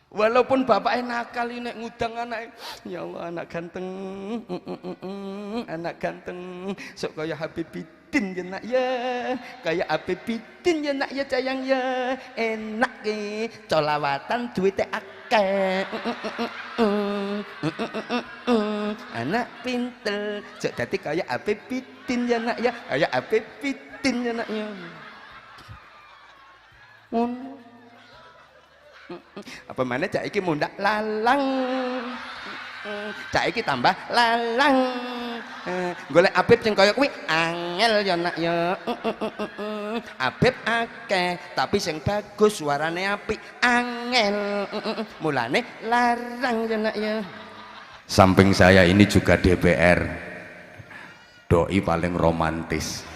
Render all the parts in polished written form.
Walaupun bapaknya nakal ini ngudang anak, ya Allah anak ganteng, anak ganteng, sok kaya Habibidin ya nak ya, kaya Habibidin ya nak ya sayang ya, enak ke, colawatan duitnya akeh, anak pinter, sok dadi kaya Habibidin ya nak ya, kaya Habibidin ya nak ya. Apa mana cak iki mundak lalang, cak iki tambah lalang, golek Habib sing kaya kuwi angel ya nak ya. Habib akeh tapi sing bagus suarane apik angel, mulane larang ya nak ya. Samping saya ini juga DPR, doi paling romantis.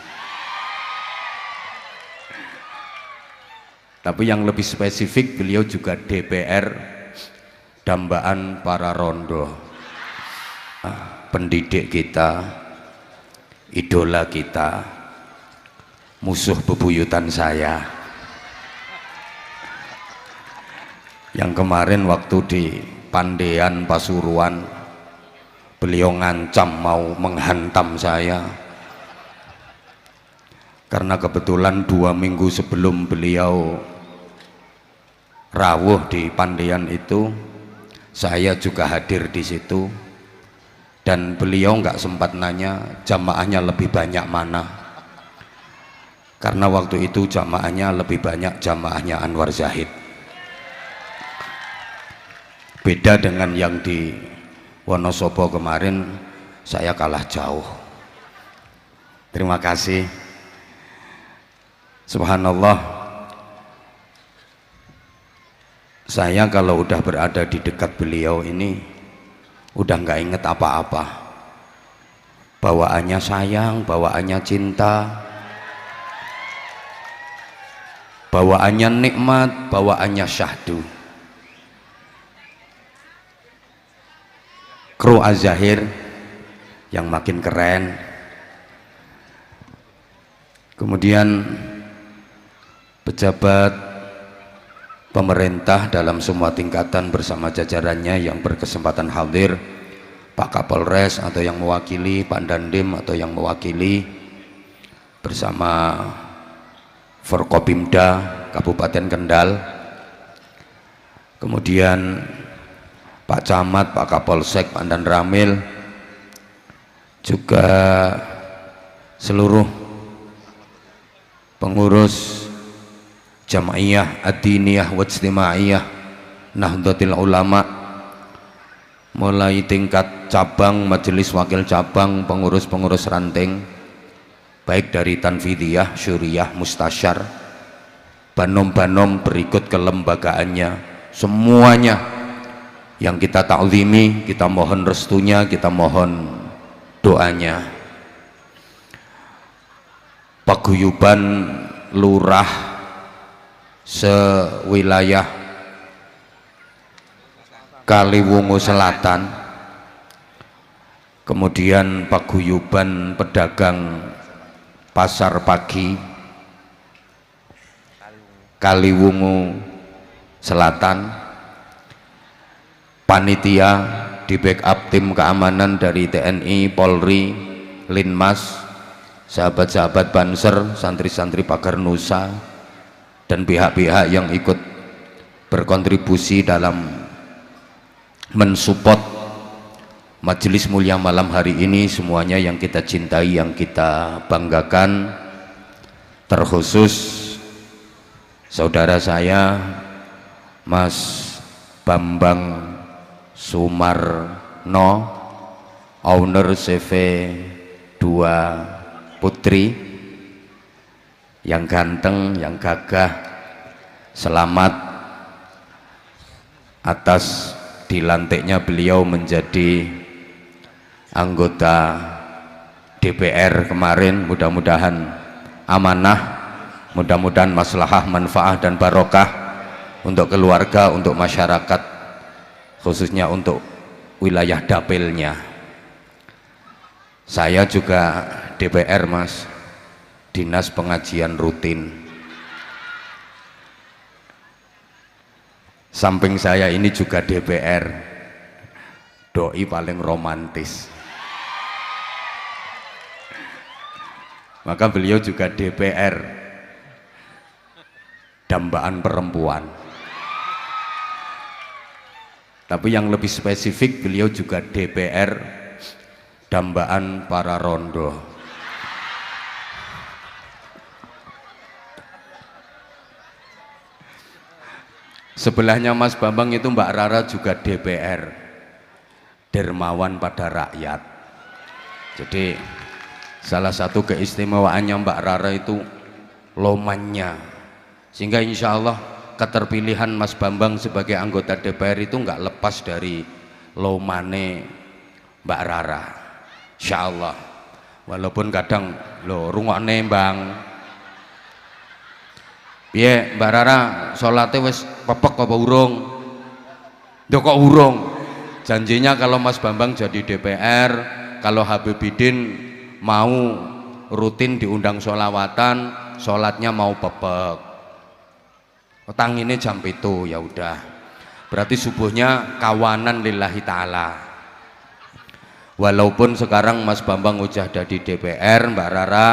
Tapi yang lebih spesifik beliau juga DPR dambaan para rondo, pendidik kita, idola kita, musuh bebuyutan saya yang kemarin waktu di Pandean Pasuruan beliau ngancam mau menghantam saya karena kebetulan 2 minggu sebelum beliau rawuh di Pandean itu saya juga hadir di situ dan beliau nggak sempat nanya jamaahnya lebih banyak mana, karena waktu itu jamaahnya lebih banyak jamaahnya Anwar Zahid. Beda dengan yang di Wonosobo kemarin, saya kalah jauh. Terima kasih. Subhanallah, saya kalau udah berada di dekat beliau ini udah nggak inget apa-apa, bawaannya sayang, bawaannya cinta, bawaannya nikmat, bawaannya syahdu. Kru Az-Zahir yang makin keren, kemudian pejabat pemerintah dalam semua tingkatan bersama jajarannya yang berkesempatan hadir, Pak Kapolres atau yang mewakili, Pak Dandim atau yang mewakili, bersama Forkopimda Kabupaten Kendal, kemudian Pak Camat, Pak Kapolsek, Pak Dan Ramil, juga seluruh pengurus Jamaiyah Ad-Diniyah wa Ijtimaiyah Nahdlatul Ulama, mulai tingkat cabang, majelis wakil cabang, pengurus-pengurus ranting, baik dari Tanfidiyah, Syuriyah, Mustasyar, banom-banom berikut kelembagaannya, semuanya yang kita ta'zimi, kita mohon restunya, kita mohon doanya. Paguyuban lurah sewilayah Kaliwungu Selatan, kemudian paguyuban pedagang pasar pagi Kaliwungu Selatan, panitia di backup tim keamanan dari TNI, Polri, Linmas, sahabat-sahabat Banser, santri-santri Pagar Nusa, dan pihak-pihak yang ikut berkontribusi dalam mensupport majelis mulia malam hari ini, semuanya yang kita cintai, yang kita banggakan, terkhusus saudara saya Mas Bambang Sumarno, owner CV 2 Putri, yang ganteng, yang gagah. Selamat atas dilantiknya beliau menjadi anggota DPR kemarin. Mudah-mudahan amanah, mudah-mudahan maslahah, manfaah dan barokah untuk keluarga, untuk masyarakat, khususnya untuk wilayah dapilnya. Saya juga DPR Mas, Dinas Pengajian Rutin. Samping saya ini juga DPR, doi paling romantis. Maka beliau juga DPR, dambaan perempuan. Tapi yang lebih spesifik, beliau juga DPR, dambaan para rondo. Sebelahnya Mas Bambang itu Mbak Rara juga DPR, dermawan pada rakyat. Jadi salah satu keistimewaannya Mbak Rara itu lomannya, sehingga insya Allah keterpilihan Mas Bambang sebagai anggota DPR itu nggak lepas dari lomane Mbak Rara, insya Allah. Walaupun kadang lo rungokne Bang, piye Mbak Rara sholatnya wis pepek apa urung? Duh kok urung? Janjinya kalau Mas Bambang jadi DPR, kalau Habibidin mau rutin diundang sholawatan, sholatnya mau pepek. Petang ini jam itu ya udah. Berarti subuhnya kawanan lillahi ta'ala. Walaupun sekarang Mas Bambang udah jadi DPR, Mbak Rara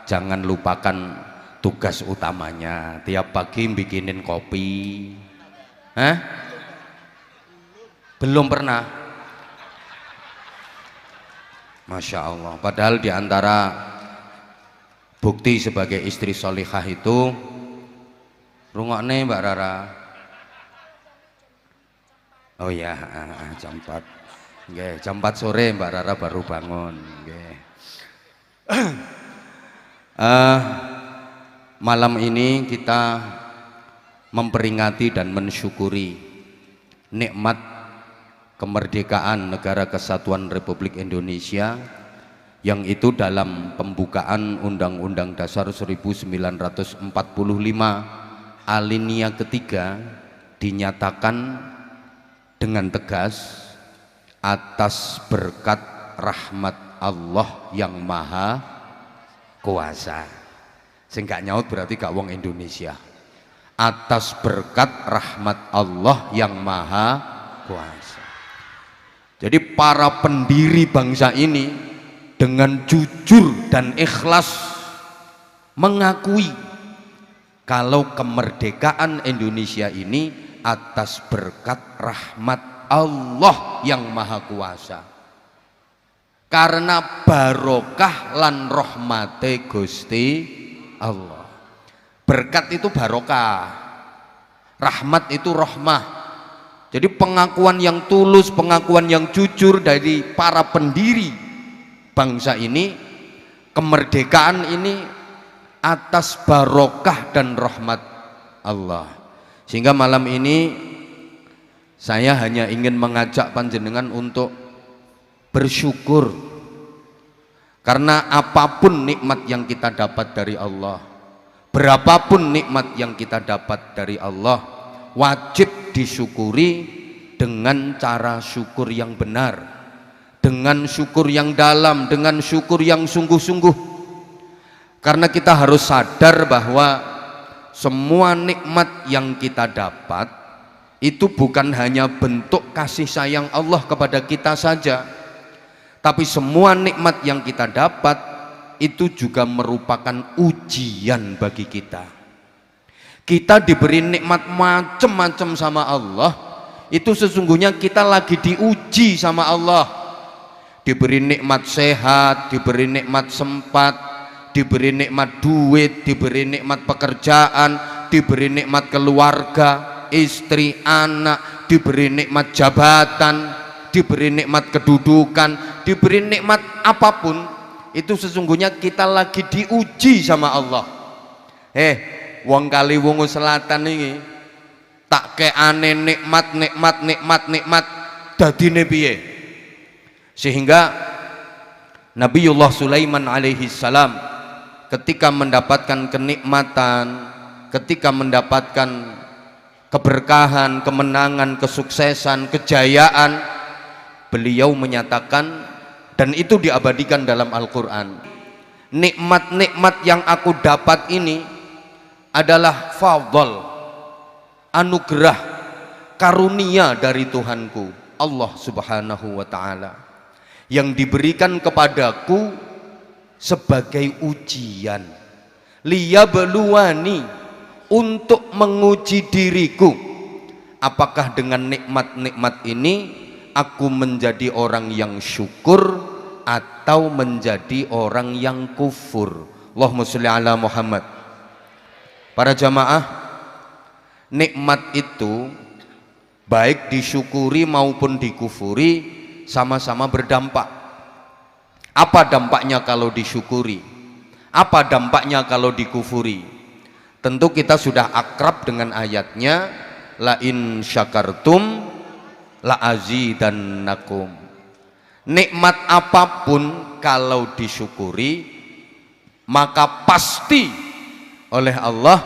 jangan lupakan tugas utamanya. Tiap pagi bikinin kopi. Hah? Belum pernah. Masya Allah. Padahal diantara bukti sebagai istri solihah itu, rungokne Mbak Rara. Oh ya, jam 4. Nggih, jam 4 sore Mbak Rara baru bangun. Nggih. Malam ini kita memperingati dan mensyukuri nikmat kemerdekaan Negara Kesatuan Republik Indonesia, yang itu dalam pembukaan Undang-Undang Dasar 1945 alinea ketiga dinyatakan dengan tegas atas berkat rahmat Allah yang maha kuasa. Sing gak nyaut berarti gak wong Indonesia. Atas berkat rahmat Allah yang maha kuasa. Jadi para pendiri bangsa ini dengan jujur dan ikhlas mengakui kalau kemerdekaan Indonesia ini atas berkat rahmat Allah yang maha kuasa, karena barokah lan rahmate Gusti Allah. Berkat itu barokah, rahmat itu rahmah. Jadi pengakuan yang tulus, pengakuan yang jujur dari para pendiri bangsa ini, kemerdekaan ini atas barokah dan rahmat Allah. Sehingga malam ini saya hanya ingin mengajak panjenengan untuk bersyukur, karena apapun nikmat yang kita dapat dari Allah, berapapun nikmat yang kita dapat dari Allah, wajib disyukuri dengan cara syukur yang benar, dengan syukur yang dalam, dengan syukur yang sungguh-sungguh. Karena kita harus sadar bahwa semua nikmat yang kita dapat itu bukan hanya bentuk kasih sayang Allah kepada kita saja, tapi semua nikmat yang kita dapat itu juga merupakan ujian bagi kita. Kita diberi nikmat macam-macam sama Allah, itu sesungguhnya kita lagi diuji sama Allah. Diberi nikmat sehat, diberi nikmat sempat, diberi nikmat duit, diberi nikmat pekerjaan, diberi nikmat keluarga, istri, anak, diberi nikmat jabatan, diberi nikmat kedudukan, diberi nikmat apapun, itu sesungguhnya kita lagi diuji sama Allah. Wong Kaliwungu Selatan ini tak keane nikmat dadine piye? Sehingga Nabiullah Sulaiman alaihi salam ketika mendapatkan kenikmatan, ketika mendapatkan keberkahan, kemenangan, kesuksesan, kejayaan, beliau menyatakan, dan itu diabadikan dalam Al-Quran, nikmat-nikmat yang aku dapat ini adalah fadl, anugerah karunia dari Tuhanku Allah Subhanahu wa ta'ala yang diberikan kepadaku sebagai ujian, liyabluwani, untuk menguji diriku, apakah dengan nikmat-nikmat ini aku menjadi orang yang syukur atau menjadi orang yang kufur. Allahumma sholli ala Muhammad. Para jamaah, nikmat itu baik disyukuri maupun dikufuri sama-sama berdampak. Apa dampaknya kalau disyukuri? Apa dampaknya kalau dikufuri? Tentu kita sudah akrab dengan ayatnya, la in syakartum la azidannakum. Nikmat apapun kalau disyukuri maka pasti oleh Allah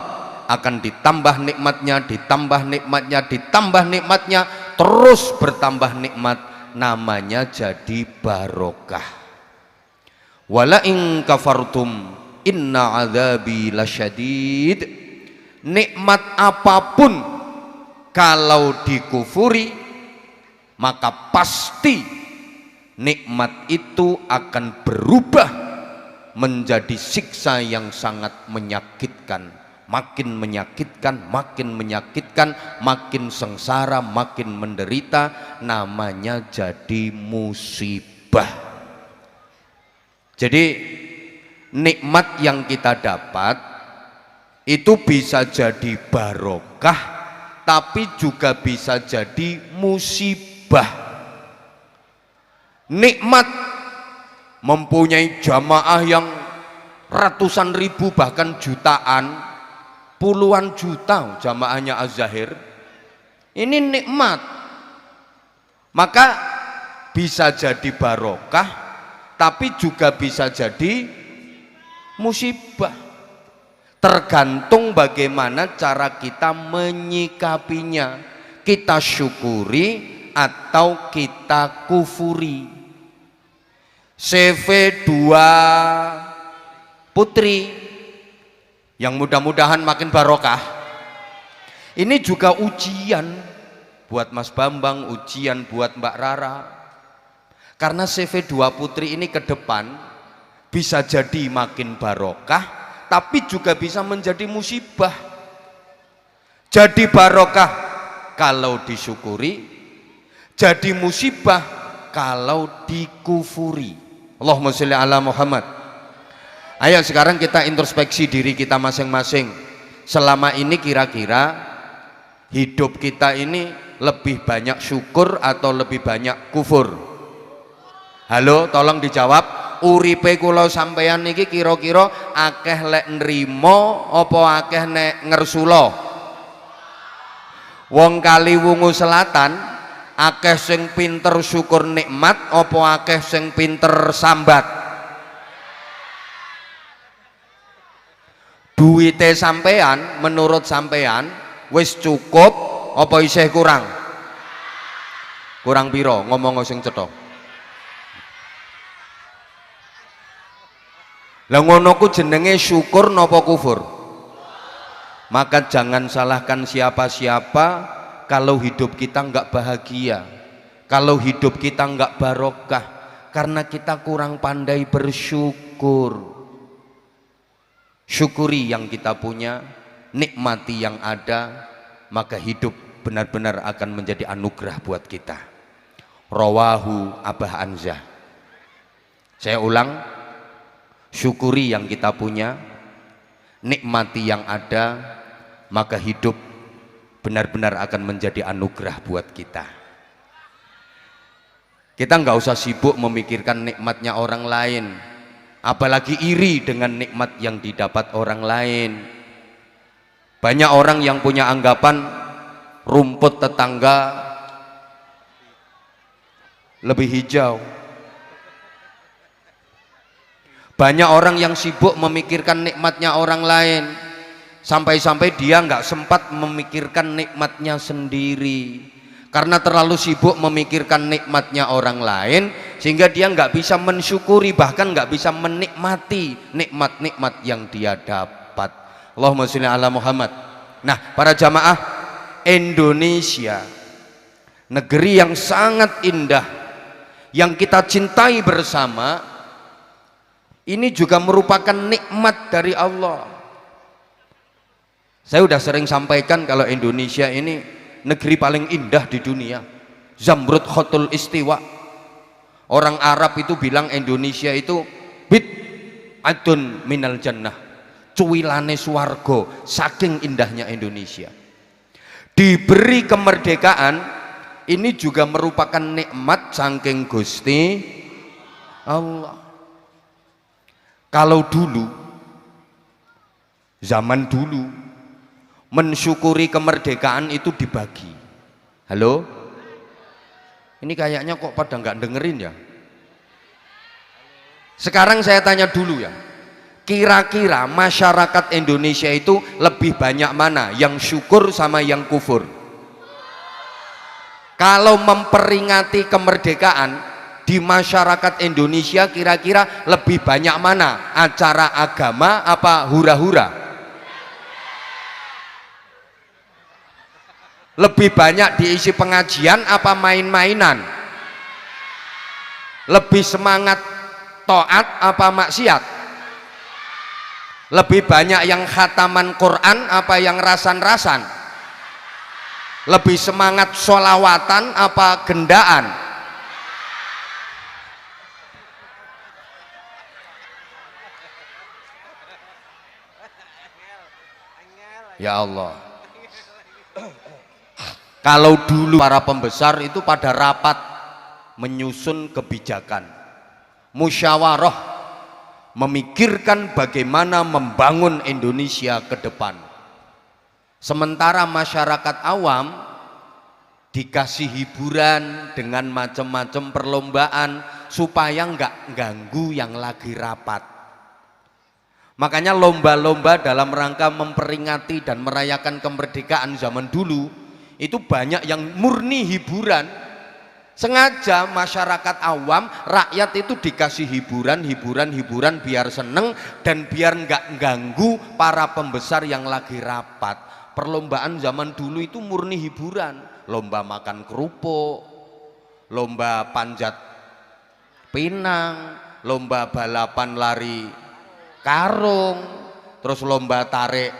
akan ditambah nikmatnya, ditambah nikmatnya, ditambah nikmatnya, terus bertambah nikmat, namanya jadi barokah. Wala in kafartum inna adzabi lasyadid. Nikmat apapun kalau dikufuri maka pasti nikmat itu akan berubah menjadi siksa yang sangat menyakitkan, makin menyakitkan, makin menyakitkan, makin sengsara, makin menderita, namanya jadi musibah. Jadi nikmat yang kita dapat itu bisa jadi barokah, tapi juga bisa jadi musibah. Nikmat mempunyai jamaah yang ratusan ribu bahkan jutaan, puluhan juta jamaahnya Az-Zahir, ini nikmat, maka bisa jadi barokah tapi juga bisa jadi musibah, tergantung bagaimana cara kita menyikapinya, kita syukuri atau kita kufuri. CV 2 putri yang mudah-mudahan makin barokah, ini juga ujian buat Mas Bambang, ujian buat Mbak Rara, karena CV 2 putri ini ke depan bisa jadi makin barokah tapi juga bisa menjadi musibah. Jadi barokah kalau disyukuri, jadi musibah kalau dikufuri. Allahumma sholli ala Muhammad. Ayo sekarang kita introspeksi diri kita masing-masing. Selama ini kira-kira hidup kita ini lebih banyak syukur atau lebih banyak kufur? Halo, tolong dijawab. Uripe kula sampeyan niki kira-kira akeh lek nrimo apa akeh nek ngersula? Wong Kaliwungu Selatan akeh sing pinter syukur nikmat apa akeh sing pinter sambat? Duite sampean menurut sampean wis cukup apa isih kurang? Kurang piro? Ngomong sing cetha. Lah ngono ku jenenge syukur napa kufur? Maka jangan salahkan siapa-siapa kalau hidup kita enggak bahagia, kalau hidup kita enggak barokah, karena kita kurang pandai bersyukur. Syukuri yang kita punya, nikmati yang ada, maka hidup benar-benar akan menjadi anugerah buat kita. Rawahu Abah Anzah. Saya ulang, syukuri yang kita punya, nikmati yang ada, maka hidup benar-benar akan menjadi anugerah buat kita. Kita nggak usah sibuk memikirkan nikmatnya orang lain, apalagi iri dengan nikmat yang didapat orang lain. Banyak orang yang punya anggapan rumput tetangga lebih hijau. Banyak orang yang sibuk memikirkan nikmatnya orang lain, sampai-sampai dia nggak sempat memikirkan nikmatnya sendiri, karena terlalu sibuk memikirkan nikmatnya orang lain sehingga dia nggak bisa mensyukuri, bahkan nggak bisa menikmati nikmat-nikmat yang dia dapat. Allahumma sholli ala Muhammad. Nah, para jamaah, Indonesia negeri yang sangat indah, yang kita cintai bersama, ini juga merupakan nikmat dari Allah. Saya sudah sering sampaikan kalau Indonesia ini negeri paling indah di dunia, Zamrud Khotul Istiwa. Orang Arab itu bilang Indonesia itu bid'atun minal jannah, cuwilane swarga, saking indahnya Indonesia. Diberi kemerdekaan ini juga merupakan nikmat saking Gusti Allah. Kalau dulu, zaman dulu, mensyukuri kemerdekaan itu dibagi. Halo? Ini kayaknya kok pada nggak dengerin ya? Sekarang saya tanya dulu ya, kira-kira masyarakat Indonesia itu lebih banyak mana? Yang syukur sama yang kufur? Kalau memperingati kemerdekaan, di masyarakat Indonesia kira-kira lebih banyak mana? Acara agama apa hura-hura? Lebih banyak diisi pengajian apa main-mainan? Lebih semangat taat apa maksiat? Lebih banyak yang khataman Quran apa yang rasan-rasan? Lebih semangat sholawatan apa gendaan? Ya Allah, kalau dulu para pembesar itu pada rapat menyusun kebijakan, musyawarah, memikirkan bagaimana membangun Indonesia ke depan. Sementara masyarakat awam dikasih hiburan dengan macam-macam perlombaan supaya nggak ganggu yang lagi rapat. Makanya lomba-lomba dalam rangka memperingati dan merayakan kemerdekaan zaman dulu itu banyak yang murni hiburan. Sengaja masyarakat awam, rakyat itu dikasih hiburan biar seneng dan biar nggak ganggu para pembesar yang lagi rapat. Perlombaan zaman dulu itu murni hiburan, lomba makan kerupuk, lomba panjat pinang, lomba balapan lari karung, terus lomba tarik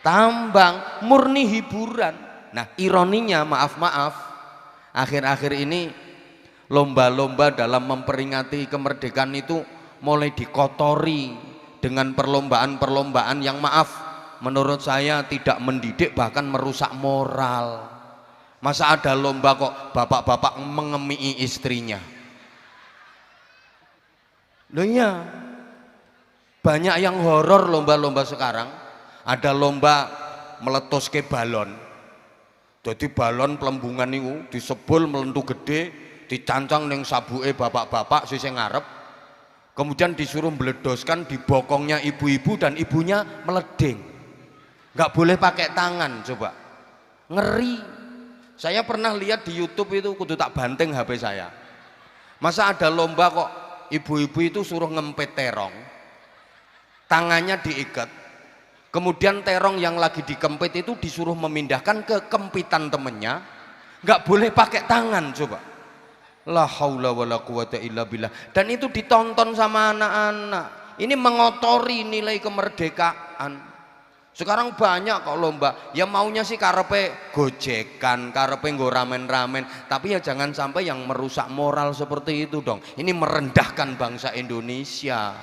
tambang, murni hiburan. Nah ironinya, maaf akhir-akhir ini lomba-lomba dalam memperingati kemerdekaan itu mulai dikotori dengan perlombaan-perlombaan yang maaf menurut saya tidak mendidik, bahkan merusak moral. Masa ada lomba kok bapak-bapak mengemii istrinya? Loh iya, banyak yang horor lomba-lomba sekarang. Ada lomba meletuske balon. Jadi balon pelembungan itu disebul melentu gede, dicancang neng sabuke bapak-bapak sing ngarep. Kemudian disuruh meledoskan di bokongnya ibu-ibu dan ibunya meleding. Nggak boleh pakai tangan, coba. Ngeri. Saya pernah lihat di YouTube itu, kudu tak banting HP saya. Masa ada lomba kok ibu-ibu itu suruh ngempet terong, tangannya diikat, kemudian terong yang lagi dikempit itu disuruh memindahkan ke kempitan temennya, nggak boleh pakai tangan, coba. La haula wala quwata illa billah. Dan itu ditonton sama anak-anak. Ini mengotori nilai kemerdekaan. Sekarang banyak kok lomba, ya maunya sih karepe gojekan, karepe nggo ramen-ramen, tapi ya jangan sampai yang merusak moral seperti itu dong. Ini merendahkan bangsa Indonesia.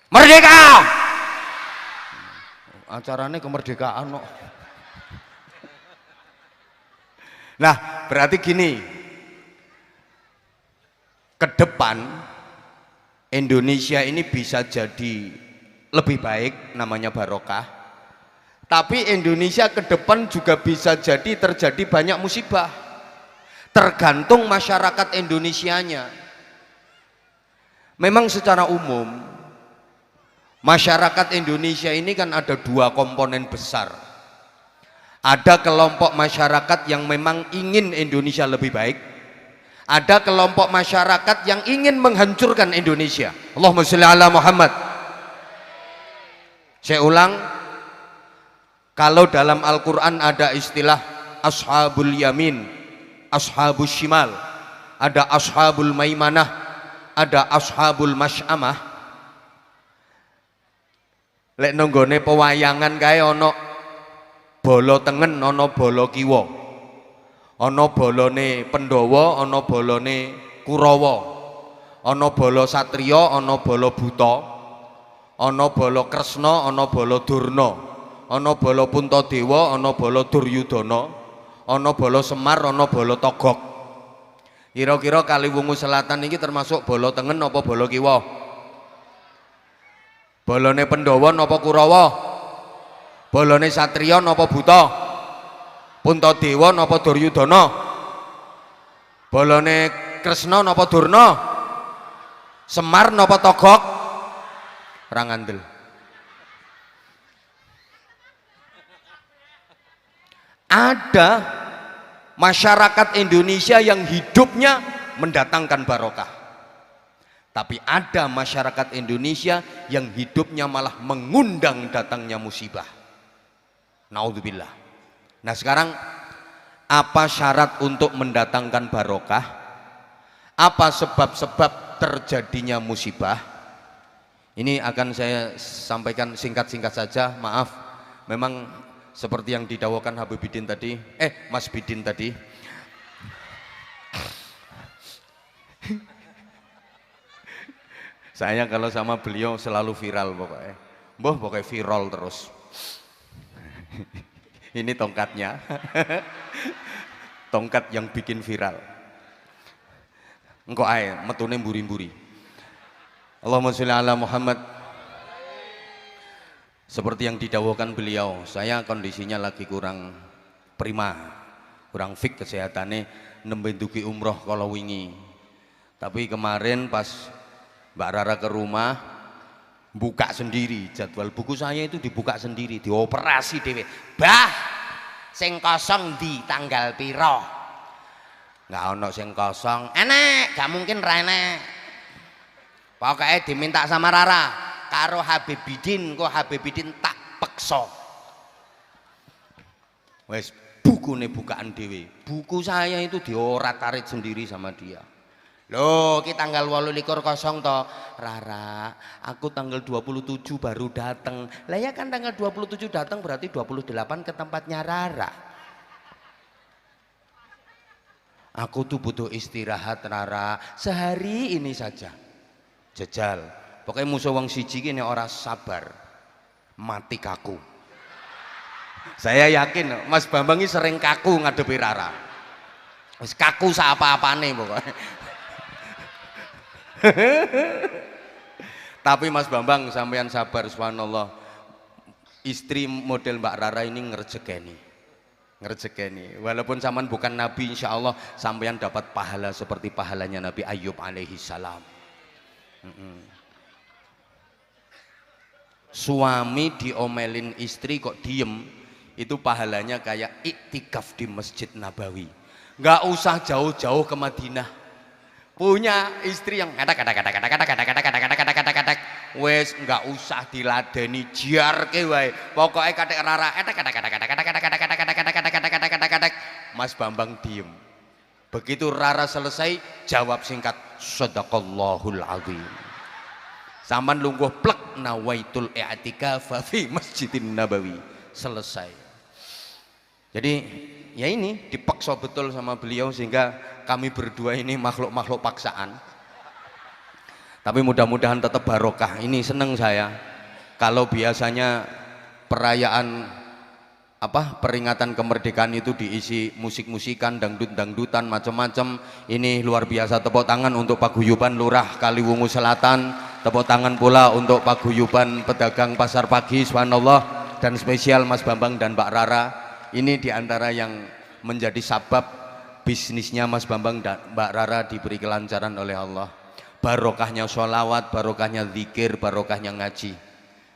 Merdeka! Acaranya kemerdekaan kok. Nah, berarti gini, ke depan Indonesia ini bisa jadi lebih baik, namanya barokah. Tapi Indonesia ke depan juga bisa jadi terjadi banyak musibah. Tergantung masyarakat Indonesianya. Memang secara umum masyarakat Indonesia ini kan ada dua komponen besar. Ada kelompok masyarakat yang memang ingin Indonesia lebih baik. Ada kelompok masyarakat yang ingin menghancurkan Indonesia. Allahumma sholli ala Muhammad. Saya ulang, Kalau dalam Al-Quran ada istilah ashabul yamin, ashabul shimal, ada ashabul maimanah, ada ashabul masy'amah. Lek nonggone pewayangan kae ana bala tengen, ana bala kiwa, ana balane Pandhawa, ana balane Kurawa, ana bala satriya, ana bala buta, ana bala Kresna, ana bala Durna, ana bala Puntadewa, ana bala Duryudana, ana bala Semar, ana bala Togog. Kira-kira Kaliwungu Selatan ini termasuk bala tengen apa bala kiwa? Balane Pandhawa napa Kurawa? Balane satriya napa buta? Puntadewa napa Duryudana? Balane Kresna napa Durna? Semar napa Togog? Ora ngandel. Ada masyarakat Indonesia yang hidupnya mendatangkan barokah, tapi ada masyarakat Indonesia yang hidupnya malah mengundang datangnya musibah. Naudzubillah. Nah sekarang apa syarat untuk mendatangkan barokah? Apa sebab-sebab terjadinya musibah? Ini akan saya sampaikan singkat-singkat saja. Maaf, memang seperti yang didakwakan Habib Bidin tadi, Mas Bidin tadi. Saya kalau sama beliau selalu viral pokoknya. Pokoknya viral terus. Ini tongkatnya. Tongkat yang bikin viral. Engko ae metune mburi-mburi. Allahumma sholli ala Muhammad. Seperti yang didawuhkan beliau, saya kondisinya lagi kurang prima, kurang fit kesehatannya, nembe dugi umroh kalau wingi. Tapi kemarin pas Mbak Rara ke rumah, buka sendiri jadwal buku saya itu, dibuka sendiri, dioperasi dewe. Bah, sing kosong di tanggal piro? Nggak ono sing kosong, enek, gak mungkin enek. Pokoknya diminta sama Rara karo Habib Bidin, kok Habib Bidin tak pekso. Wes buku nih bukaan dewe, buku saya itu diorat-arit sendiri sama dia. Loh, kita tanggal 28 kosong toh. Rara, aku tanggal 27 baru datang. Lah ya kan tanggal 27 datang berarti 28 ke tempatnya Rara. Aku tuh butuh istirahat Rara, sehari ini saja. Jejal. Pokoknya musuh wong siji ini orang sabar. Mati kaku. Saya yakin Mas Bambang ini sering kaku ngadepi Rara. Wis kaku apa-apane pokoknya. Tapi Mas Bambang sampean sabar, subhanallah. Istri model Mbak Rara ini ngerjekeni, walaupun sampean bukan nabi, insya Allah sampean dapat pahala seperti pahalanya Nabi Ayub alaihi salam. Suami diomelin istri kok diem, itu pahalanya kayak iktikaf di Masjid Nabawi. Nggak usah jauh-jauh ke Madinah. Punya istri yang kata-kata, wes nggak usah diladeni, jiarke wae. Pokoknya katek Rara, kata-kata, Mas Bambang diem. Begitu Rara selesai, jawab singkat, Shadaqallahul azim. Saman lungguh plek, nawaitul i'tikaf fi Masjidin Nabawi. Selesai. Jadi ya ini dipaksa betul sama beliau sehingga kami berdua ini makhluk-makhluk paksaan. Tapi mudah-mudahan tetap barokah. Ini seneng saya. Kalau biasanya perayaan peringatan kemerdekaan itu diisi musik-musikan, dangdut-dangdutan, macam-macam. Ini luar biasa, tepuk tangan untuk Paguyuban Lurah Kaliwungu Selatan. Tepuk tangan pula untuk Paguyuban Pedagang Pasar Pagi, subhanallah. Dan spesial Mas Bambang dan Mbak Rara. Ini diantara yang menjadi sabab bisnisnya Mas Bambang dan Mbak Rara diberi kelancaran oleh Allah. Barokahnya sholawat, barokahnya zikir, barokahnya ngaji.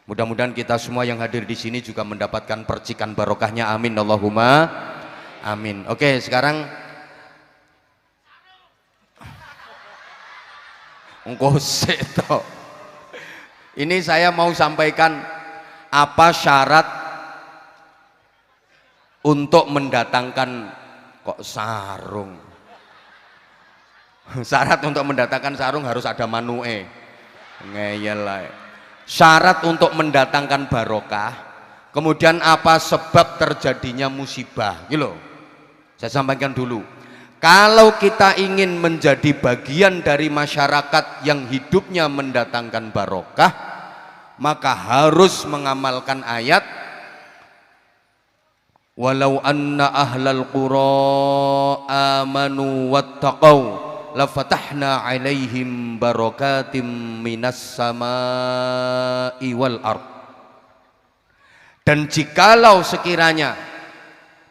Mudah-mudahan kita semua yang hadir di sini juga mendapatkan percikan barokahnya. Amin Allahumma amin. Oke, sekarang engko seto. Ini saya mau sampaikan apa syarat untuk mendatangkan kok sarung. Syarat untuk mendatangkan sarung harus ada manue. Ngeyel lah. Syarat untuk mendatangkan barokah. Kemudian apa sebab terjadinya musibah? Gitu. Saya sampaikan dulu. Kalau kita ingin menjadi bagian dari masyarakat yang hidupnya mendatangkan barokah, maka harus mengamalkan ayat walau anna ahlal qura amanu wattaqau lafatahna alaihim barakatim minas samai wal ard. Dan jikalau sekiranya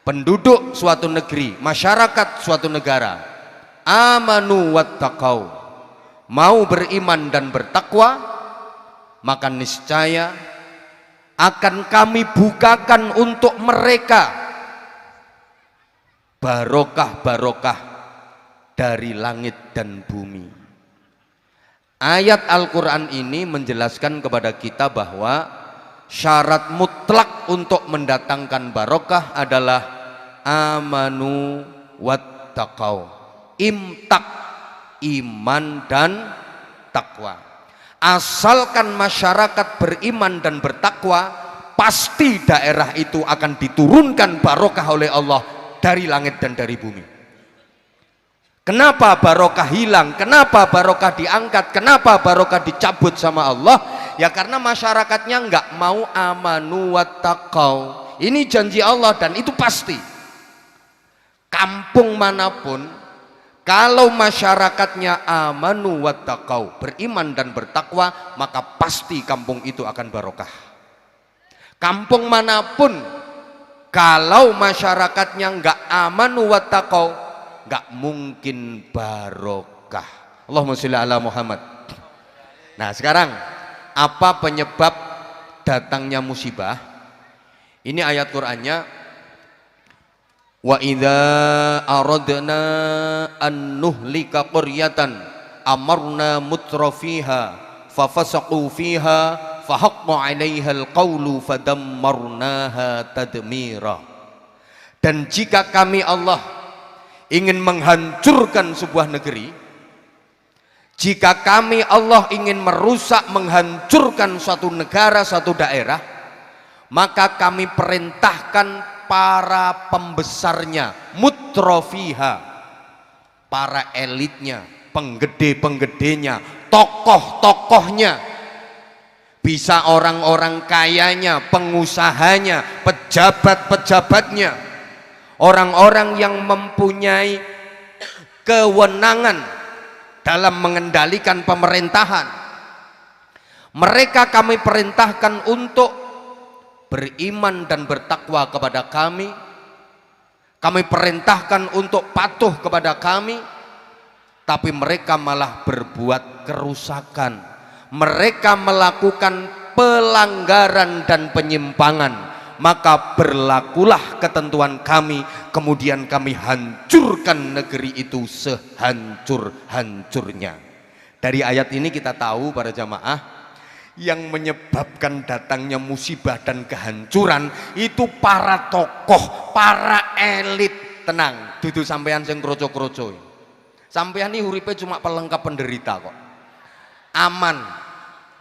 penduduk suatu negeri, masyarakat suatu negara amanu wattaqau, mau beriman dan bertakwa, maka niscaya akan kami bukakan untuk mereka barokah-barokah dari langit dan bumi. Ayat Al-Quran ini menjelaskan kepada kita bahwa syarat mutlak untuk mendatangkan barokah adalah amanu wattaqau, imtak, iman dan takwa. Asalkan masyarakat beriman dan bertakwa, pasti daerah itu akan diturunkan barokah oleh Allah dari langit dan dari bumi. Kenapa barokah hilang? Kenapa barokah diangkat? Kenapa barokah dicabut sama Allah? Ya karena masyarakatnya nggak mau amanu wattaqau. Ini janji Allah dan itu pasti. Kampung manapun, kalau masyarakatnya amanu wattaqau, beriman dan bertakwa, maka pasti kampung itu akan barokah. Kampung manapun, kalau masyarakatnya nggak amanu wattaqau, nggak mungkin barokah. Allahumma sholli ala Muhammad. Nah sekarang, apa penyebab datangnya musibah? Ini ayat Qur'annya, wa idza aradna an nuhlika qaryatan amarna mutrafiha fafasaqu fiha fahaqqa 'alaiha alqawlu fadammarnaha tadmira. Dan jika kami Allah ingin menghancurkan sebuah negeri, jika kami Allah ingin merusak, menghancurkan suatu negara, suatu daerah, maka kami perintahkan para pembesarnya, mutrofiha, para elitnya, penggede-penggedenya, tokoh-tokohnya, bisa orang-orang kayanya, pengusahanya, pejabat-pejabatnya, orang-orang yang mempunyai kewenangan dalam mengendalikan pemerintahan. Mereka kami perintahkan untuk beriman dan bertakwa kepada kami. Kami perintahkan untuk patuh kepada kami, tapi mereka malah berbuat kerusakan. Mereka melakukan pelanggaran dan penyimpangan. Maka berlakulah ketentuan kami, kemudian kami hancurkan negeri itu sehancur-hancurnya. Dari ayat ini kita tahu para jamaah, yang menyebabkan datangnya musibah dan kehancuran itu para tokoh, para elit. Tenang, dudu sampean sing kroco-kroco. Sampean ini uripe cuma pelengkap penderita kok. Aman.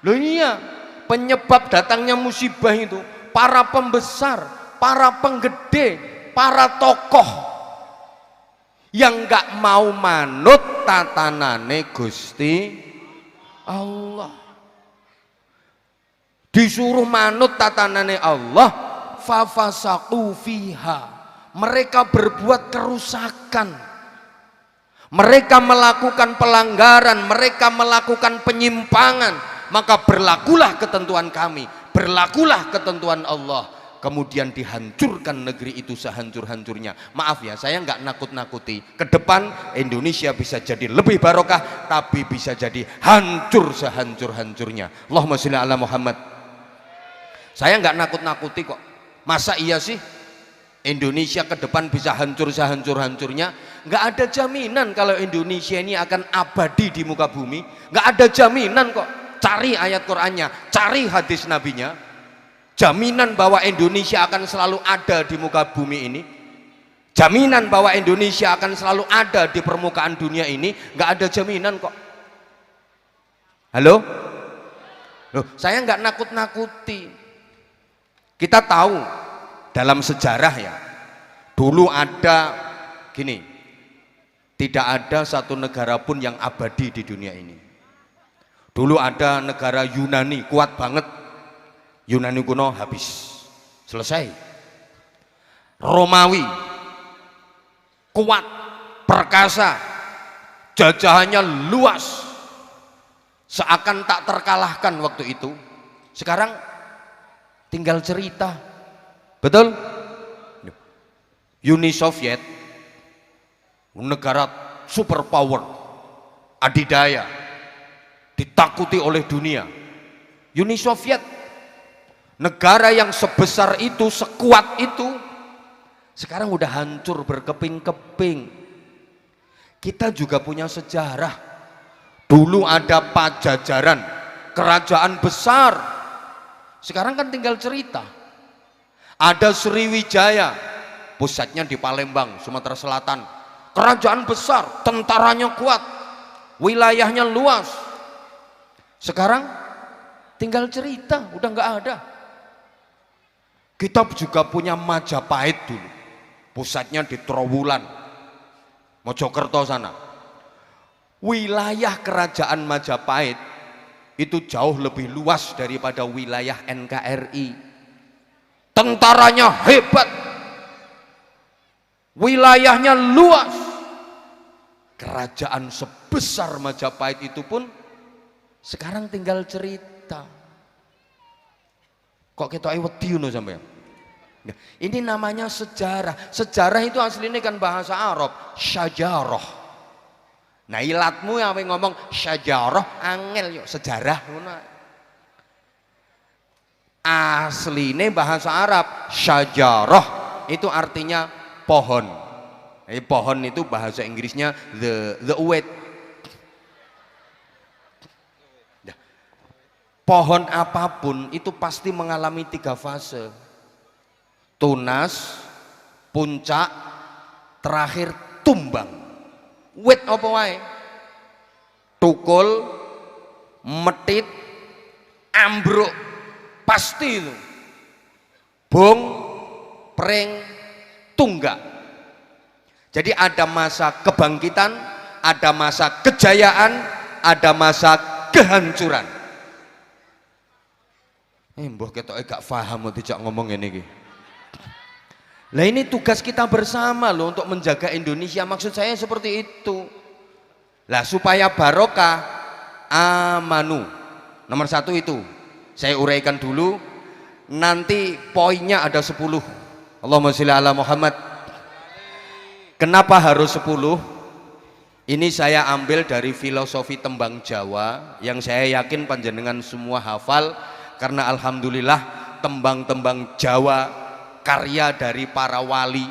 Loh iya, penyebab datangnya musibah itu para pembesar, para penggede, para tokoh yang nggak mau manut tatanane Gusti Allah. Disuruh manut tatanane Allah, fafasaqu fiha, mereka berbuat kerusakan, mereka melakukan pelanggaran, mereka melakukan penyimpangan. Maka berlakulah ketentuan kami, berlakulah ketentuan Allah, kemudian dihancurkan negeri itu sehancur-hancurnya. Maaf ya, saya nggak nakut-nakuti, ke depan Indonesia bisa jadi lebih barokah, tapi bisa jadi hancur sehancur-hancurnya. Allahumma sholli ala Muhammad. Saya nggak nakut-nakuti kok. Masa iya sih Indonesia ke depan bisa hancur sehancur-hancurnya? Nggak ada jaminan kalau Indonesia ini akan abadi di muka bumi. Nggak ada jaminan kok. Cari ayat Qur'annya, cari hadis nabinya, Jaminan bahwa Indonesia akan selalu ada di muka bumi ini, jaminan bahwa Indonesia akan selalu ada di permukaan dunia ini, nggak ada jaminan kok. Halo? Loh, saya nggak nakut-nakuti. Kita tahu dalam sejarah ya, dulu ada gini, tidak ada satu negara pun yang abadi di dunia ini. Dulu ada negara Yunani, kuat banget. Yunani kuno habis, selesai. Romawi, kuat, perkasa, jajahannya luas, seakan tak terkalahkan waktu itu. Sekarang tinggal cerita, betul? Uni Soviet, negara superpower, adidaya, ditakuti oleh dunia. Uni Soviet, negara yang sebesar itu, sekuat itu, sekarang udah hancur berkeping-keping. Kita juga punya sejarah. Dulu ada Pajajaran, kerajaan besar. Sekarang kan tinggal cerita. Ada Sriwijaya, pusatnya di Palembang, Sumatera Selatan. Kerajaan besar, tentaranya kuat, wilayahnya luas. Sekarang tinggal cerita, udah nggak ada. Kita juga punya Majapahit dulu, pusatnya di Trowulan, Mojokerto sana. Wilayah kerajaan Majapahit itu jauh lebih luas daripada wilayah NKRI. Tentaranya hebat, wilayahnya luas. Kerajaan sebesar Majapahit itu pun sekarang tinggal cerita. Kok kita wedi ngono sampean? Ini namanya sejarah. Sejarah itu aslinya kan bahasa Arab, syajarah. Nah, ilatmu yang ngomong syajarah angel yuk sejarah ngono. Aslinya bahasa Arab, syajarah itu artinya pohon. Pohon itu bahasa Inggrisnya the wood. Pohon apapun itu pasti mengalami 3 fase. Tunas, puncak, terakhir tumbang. Wit apa wae? Tukul, metit, ambruk, pasti itu. Bung, pring, tunggak. Jadi ada masa kebangkitan, ada masa kejayaan, ada masa kehancuran. Mbah ketoke gak paham dijak ngomong ngene iki. Lah ini tugas kita bersama loh untuk menjaga Indonesia, maksud saya seperti itu. Lah supaya barokah, amanu. Nomor 1 itu. Saya uraikan dulu, nanti poinnya ada 10. Allahumma sholli ala Muhammad. Kenapa harus 10? Ini saya ambil dari filosofi tembang Jawa yang saya yakin panjenengan semua hafal. Karena alhamdulillah tembang-tembang Jawa karya dari para wali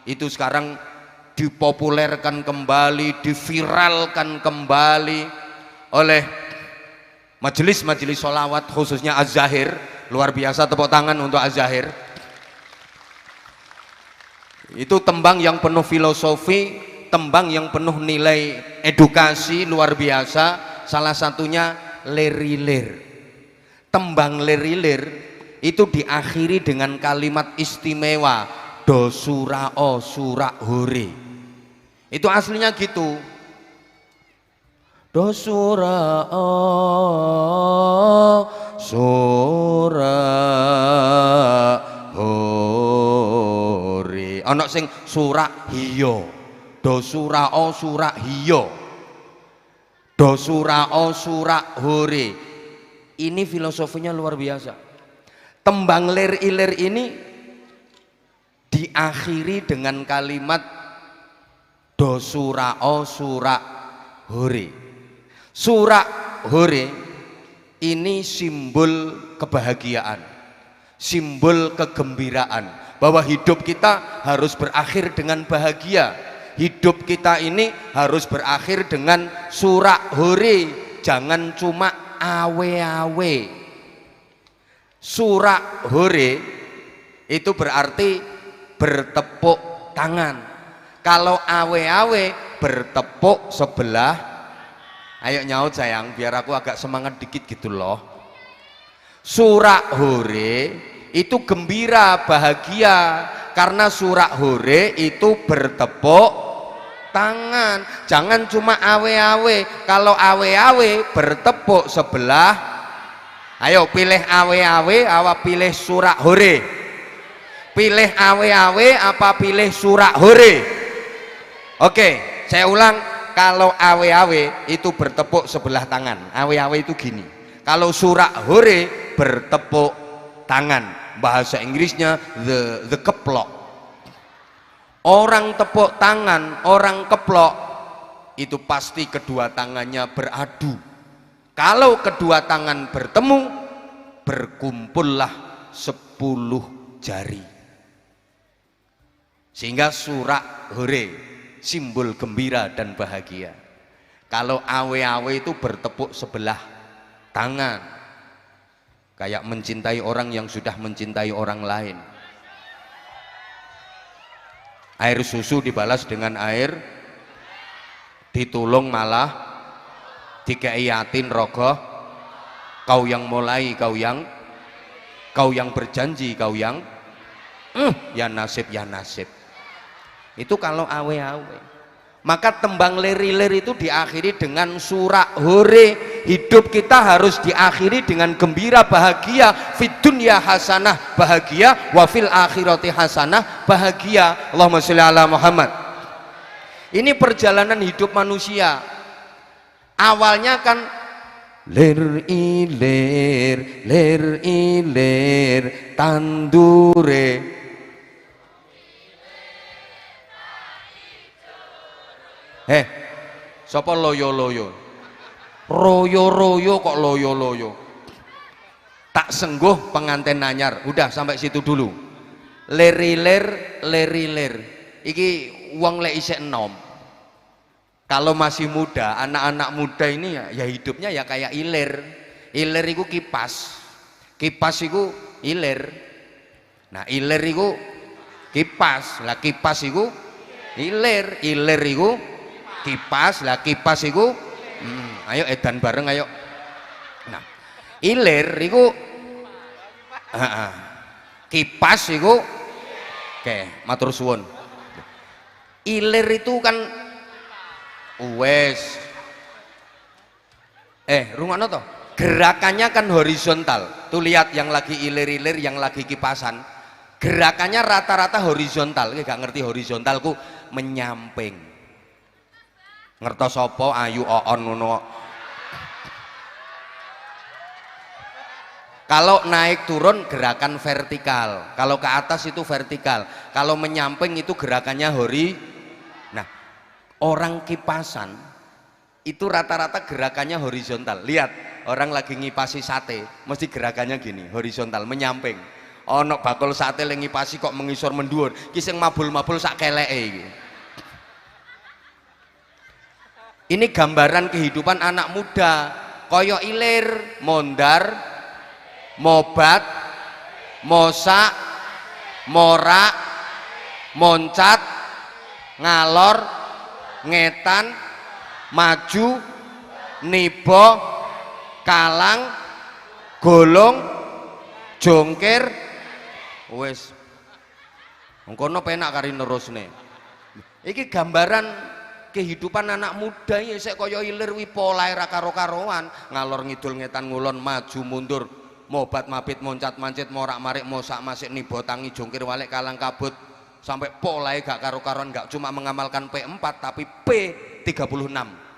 itu sekarang dipopulerkan kembali, diviralkan kembali oleh majelis-majelis sholawat khususnya Az-Zahir. Luar biasa, tepuk tangan untuk Az-Zahir. Itu tembang yang penuh filosofi, tembang yang penuh nilai edukasi luar biasa. Salah satunya Lir-Lir. Tembang Lir-Lir itu diakhiri dengan kalimat istimewa do surao surak hore. Itu aslinya gitu. Do surao surak hore. Ana sing surak hiyo. Do surao surak hiyo. Do surao surak hore. Ini filosofinya luar biasa. Tembang Lir-Lir ini diakhiri dengan kalimat do surao surak hore. Surak hore ini simbol kebahagiaan, simbol kegembiraan, bahwa hidup kita harus berakhir dengan bahagia. Hidup kita ini harus berakhir dengan surak hore, jangan cuma awe-awe. Surak hore itu berarti bertepuk tangan. Kalau awe-awe bertepuk sebelah. Ayo nyaut sayang, biar aku agak semangat dikit gitu loh. Surak hore itu gembira, bahagia, karena surak hore itu bertepuk tangan. Jangan cuma awe-awe. Kalau awe-awe bertepuk sebelah. Ayo pilih awe-awe apa pilih surak hore? Pilih awe-awe apa pilih surak hore? Oke, saya ulang. Kalau awe-awe itu bertepuk sebelah tangan. Awe-awe itu gini. Kalau surak hore bertepuk tangan. Bahasa Inggrisnya the keplok. Orang tepuk tangan, orang keplok itu pasti kedua tangannya beradu. Kalau kedua tangan bertemu, berkumpullah 10 jari. Sehingga surak hore, simbol gembira dan bahagia. Kalau awe-awe itu bertepuk sebelah tangan, kayak mencintai orang yang sudah mencintai orang lain. Air susu dibalas dengan air, ditulung malah dikai yatin rogoh. Kau yang mulai, kau yang berjanji, kau yang ya nasib, ya nasib. Itu kalau awe-awe. Maka tembang lir-lir itu diakhiri dengan surak hore. Hidup kita harus diakhiri dengan gembira, bahagia. Fid dunya hasanah, bahagia. Wa fil akhirati hasanah, bahagia. Allahumma sholli ala Muhammad. Ini perjalanan hidup manusia. Awalnya kan lir ilir tandure. Sapa loyo-loyo? Royo-royo kok loyo-loyo? Tak sengguh pengantin anyar. Udah sampai situ dulu. Lir-ilir. Iki wong lek isih enom. Kalau masih muda, anak-anak muda ini ya hidupnya ya kayak ilir. Ilir itu kipas. Kipas itu ilir. Nah, ilir itu kipas. Lah kipas itu ilir. Ilir itu kipas. Lah kipas itu ayo edan bareng ayo. Nah, ilir itu kipas itu oke, matur suwun. Ilir itu kan wes rungokno toh, gerakannya kan horizontal. Tuh lihat yang lagi ilir-ilir, yang lagi kipasan, gerakannya rata-rata horizontal. Gak ngerti horizontal ku menyamping. Ngertos apa ayu oon ngono. Kalau naik turun gerakan vertikal, kalau ke atas itu vertikal, kalau menyamping itu gerakannya Nah, orang kipasan itu rata-rata gerakannya horizontal. Lihat, orang lagi ngipasi sate, mesti gerakannya gini, horizontal, menyamping. Ono bakul sate yang ngipasi kok mengisor mendur, kiseng mabul-mabul sak keleke iki. Ini gambaran kehidupan anak muda, koyo ilir, mondar, mobat, mosak, morak, moncat, ngalor, ngetan, maju, nibo, kalang, golong, jongkir, wes ngkono penak kari nerusne. Iki gambaran kehidupan anak muda ya, sik kaya ilir wi polahe ra karo-karoan, ngalor ngidul ngetan ngulon maju mundur, mobat mabit moncat mancit morak marik mosak masik nibo tangi jongkir walik kalang kabut, sampai polahe gak karo-karoan. Gak cuma mengamalkan P4 tapi P36.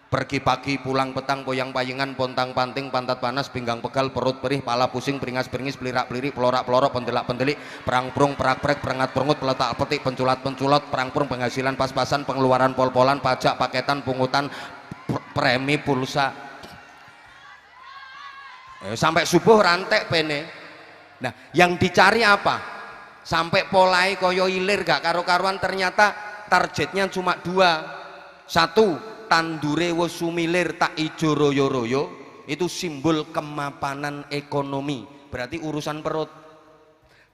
Pergi pagi pulang petang, poyang payingan, pontang panting, pantat panas, pinggang pegal, perut perih, pala pusing, peringas peringis, pelirak pelirik, pelorak pelorok, pendelak pendelik, perang prung, perak prek, perengat perengut, peletak petik, penculat penculot, perang prung, penghasilan pas-pasan, pengeluaran pol-polan, pajak, paketan, pungutan, premi, pulsa. Sampai subuh rantek pene. Nah, yang dicari apa? Sampai polai koyo ilir gak karo-karuan, ternyata targetnya cuma 2. 1, tandure wis sumilir tak ijo royo-royo, itu simbol kemapanan ekonomi. berarti urusan perut.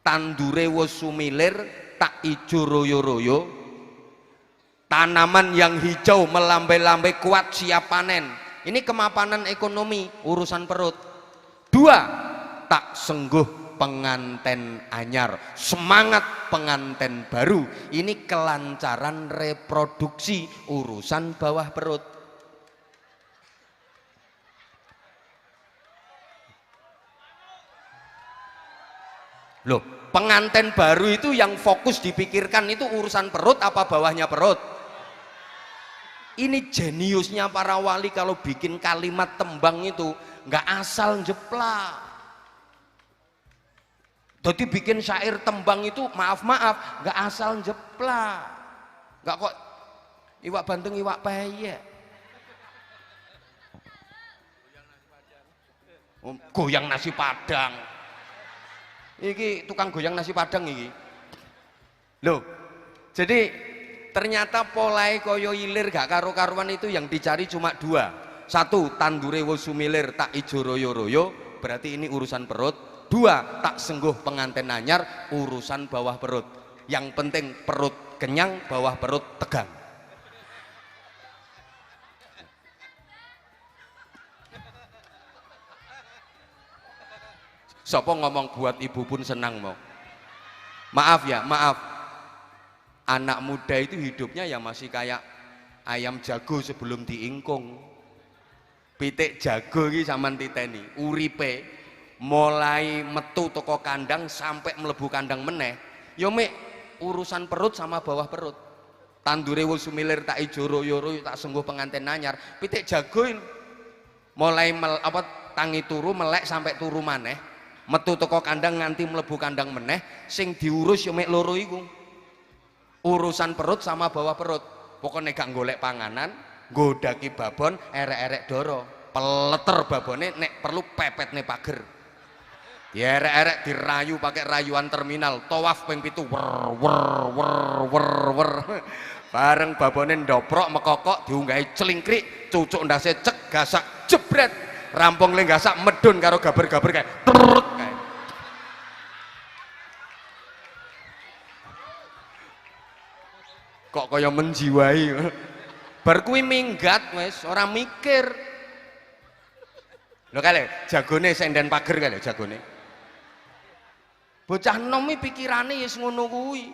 Tandure wis sumilir tak ijo royo-royo, tanaman yang hijau melambai-lambai kuat siap panen, ini kemapanan ekonomi, urusan perut. Dua, tak sengguh penganten anyar, semangat penganten baru, ini kelancaran reproduksi, urusan bawah perut. Loh, penganten baru itu yang fokus dipikirkan itu urusan perut apa bawahnya perut? Ini jeniusnya para wali kalau bikin kalimat tembang itu nggak asal jeplak. Jadi bikin syair tembang itu maaf-maaf nggak asal jeplak. Nggak kok iwak bandeng iwak peyek. Goyang nasi padang. Iki tukang goyang nasi padang iki. Loh, jadi ternyata polai koyo ilir gak karu-karuan itu yang dicari cuma dua. Satu, tandure wis sumilir tak ijo royo-royo, berarti ini urusan perut. Dua, tak sengguh penganten anyar, urusan bawah perut. Yang penting perut kenyang, bawah perut tegang. Sopo ngomong buat ibu pun senang mau. Maaf ya, maaf. Anak muda itu hidupnya ya masih kayak ayam jago sebelum diingkung. Pitik jago iki sampean titeni, uripe mulai metu toko kandang sampai mlebu kandang meneh. Yo mek urusan perut sama bawah perut. Tandure wis sumilir tak ijo royo-royo tak sengguh penganten anyar. Pitik jago mulai tangi turu melek sampai turu maneh. Metu toko kandang nganti mlebu kandang meneh, sing diurus yo mek loro iku. Urusan perut sama bawah perut. Pokoknya gak golek panganan, godaki babon, erek-erek doro. Peleter babone nek perlu pepetne pager. Ya erek-erek dirayu pakai rayuan terminal, tawaf ping 7 wer. Bareng babone ndoprok mekokok diunggahi celingkrik, cucuk ndase cek gasak jebret. Rampung le gasak medun karo gaber-gaber kayak kok kaya menjiwai. Bar kuwi minggat wis ora mikir. Lho kale jagone senden pager kale jagone. Bocah nom iki pikirane wis ngono kuwi.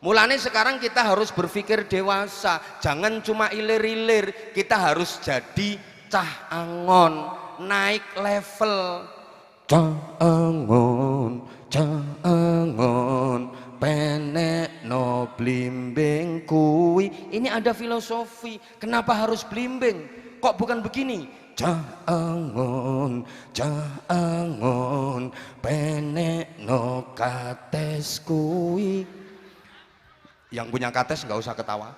Mulane sekarang kita harus berpikir dewasa, jangan cuma ilir-ilir, kita harus jadi cah angon, naik level. Cah angon, penek no blimbing kuwi. Ini ada filosofi. Kenapa harus blimbing? Kok bukan begini? Cah angon, penek no kates kuwi. Yang punya kates nggak usah ketawa.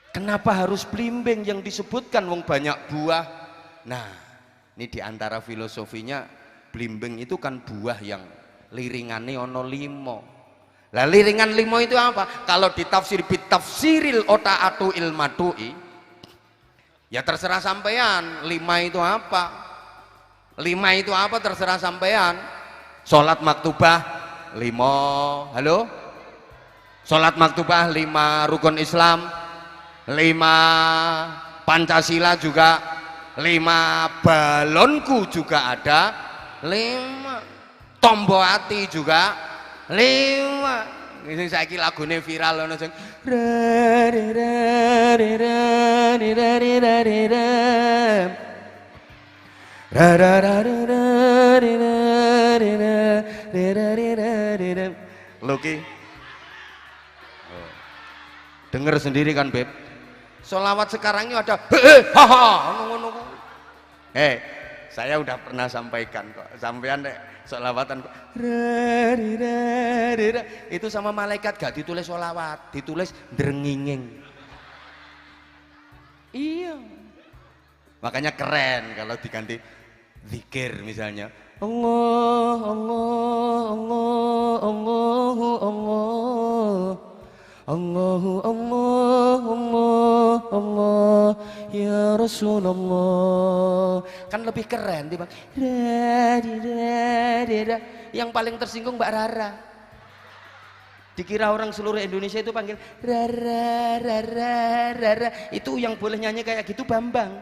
Kenapa harus blimbing yang disebutkan wong banyak buah? Nah, ini diantara filosofinya blimbing itu kan buah yang liringane ono 5. Lah liringan 5 itu apa? Kalau ditafsir bitafsiril ota'atu ilmatui, ya terserah sampean. 5 itu apa? 5 itu apa terserah sampean. Sholat maktubah 5, halo? Sholat maktubah 5, rukun Islam 5, Pancasila juga 5, balonku juga ada 5, tombo hati juga 5. Ini saiki lagune viral ono sing Loki denger sendiri kan Beb, sholawat sekarang ini ada saya udah pernah sampaikan kok, sampean sholawatan kok itu sama malaikat gak ditulis sholawat, ditulis drenginging. Iya, makanya keren kalau diganti zikir misalnya Allah Allah Allah Allahu Allah Allahu Allah Allah Allah ya Rasulullah. Kan lebih keren tiba. Yang paling tersinggung Mbak Rara. Dikira orang seluruh Indonesia itu panggil Rara, Rara, Rara. Itu yang boleh nyanyi kayak gitu Bambang.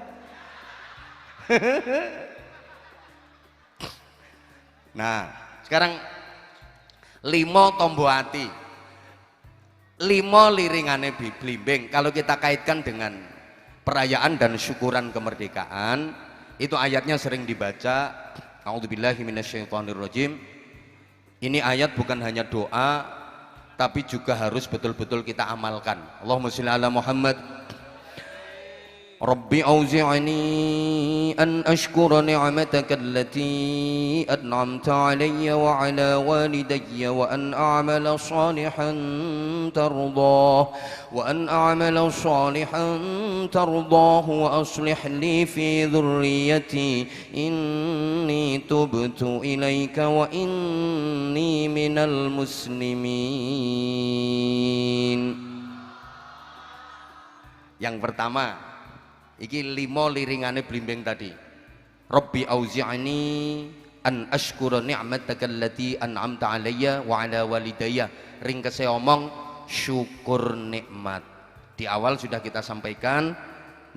Nah, sekarang limo tombo ati, limo liringane blimbing. Kalau kita kaitkan dengan perayaan dan syukuran kemerdekaan, itu ayatnya sering dibaca. A'udzubillahi minasyaitonirrajim. Ini ayat bukan hanya doa, tapi juga harus betul-betul kita amalkan. Allahumma sholli ala Muhammad. Rabbi auzi'ni an ashkura ni'mataka allati an'amta 'alayya wa 'ala walidayya wa an a'mala salihan tardah wa aslih li fi dhurriyyati inni tubtu ilaika wa inni minal muslimin. Yang pertama, iki limo liringane blimbing tadi. Rabbi auzi'ni an ashkura ni'mataka allati an'amta 'alayya wa 'ala walidayya. Ringkese omong syukur nikmat. Di awal sudah kita sampaikan,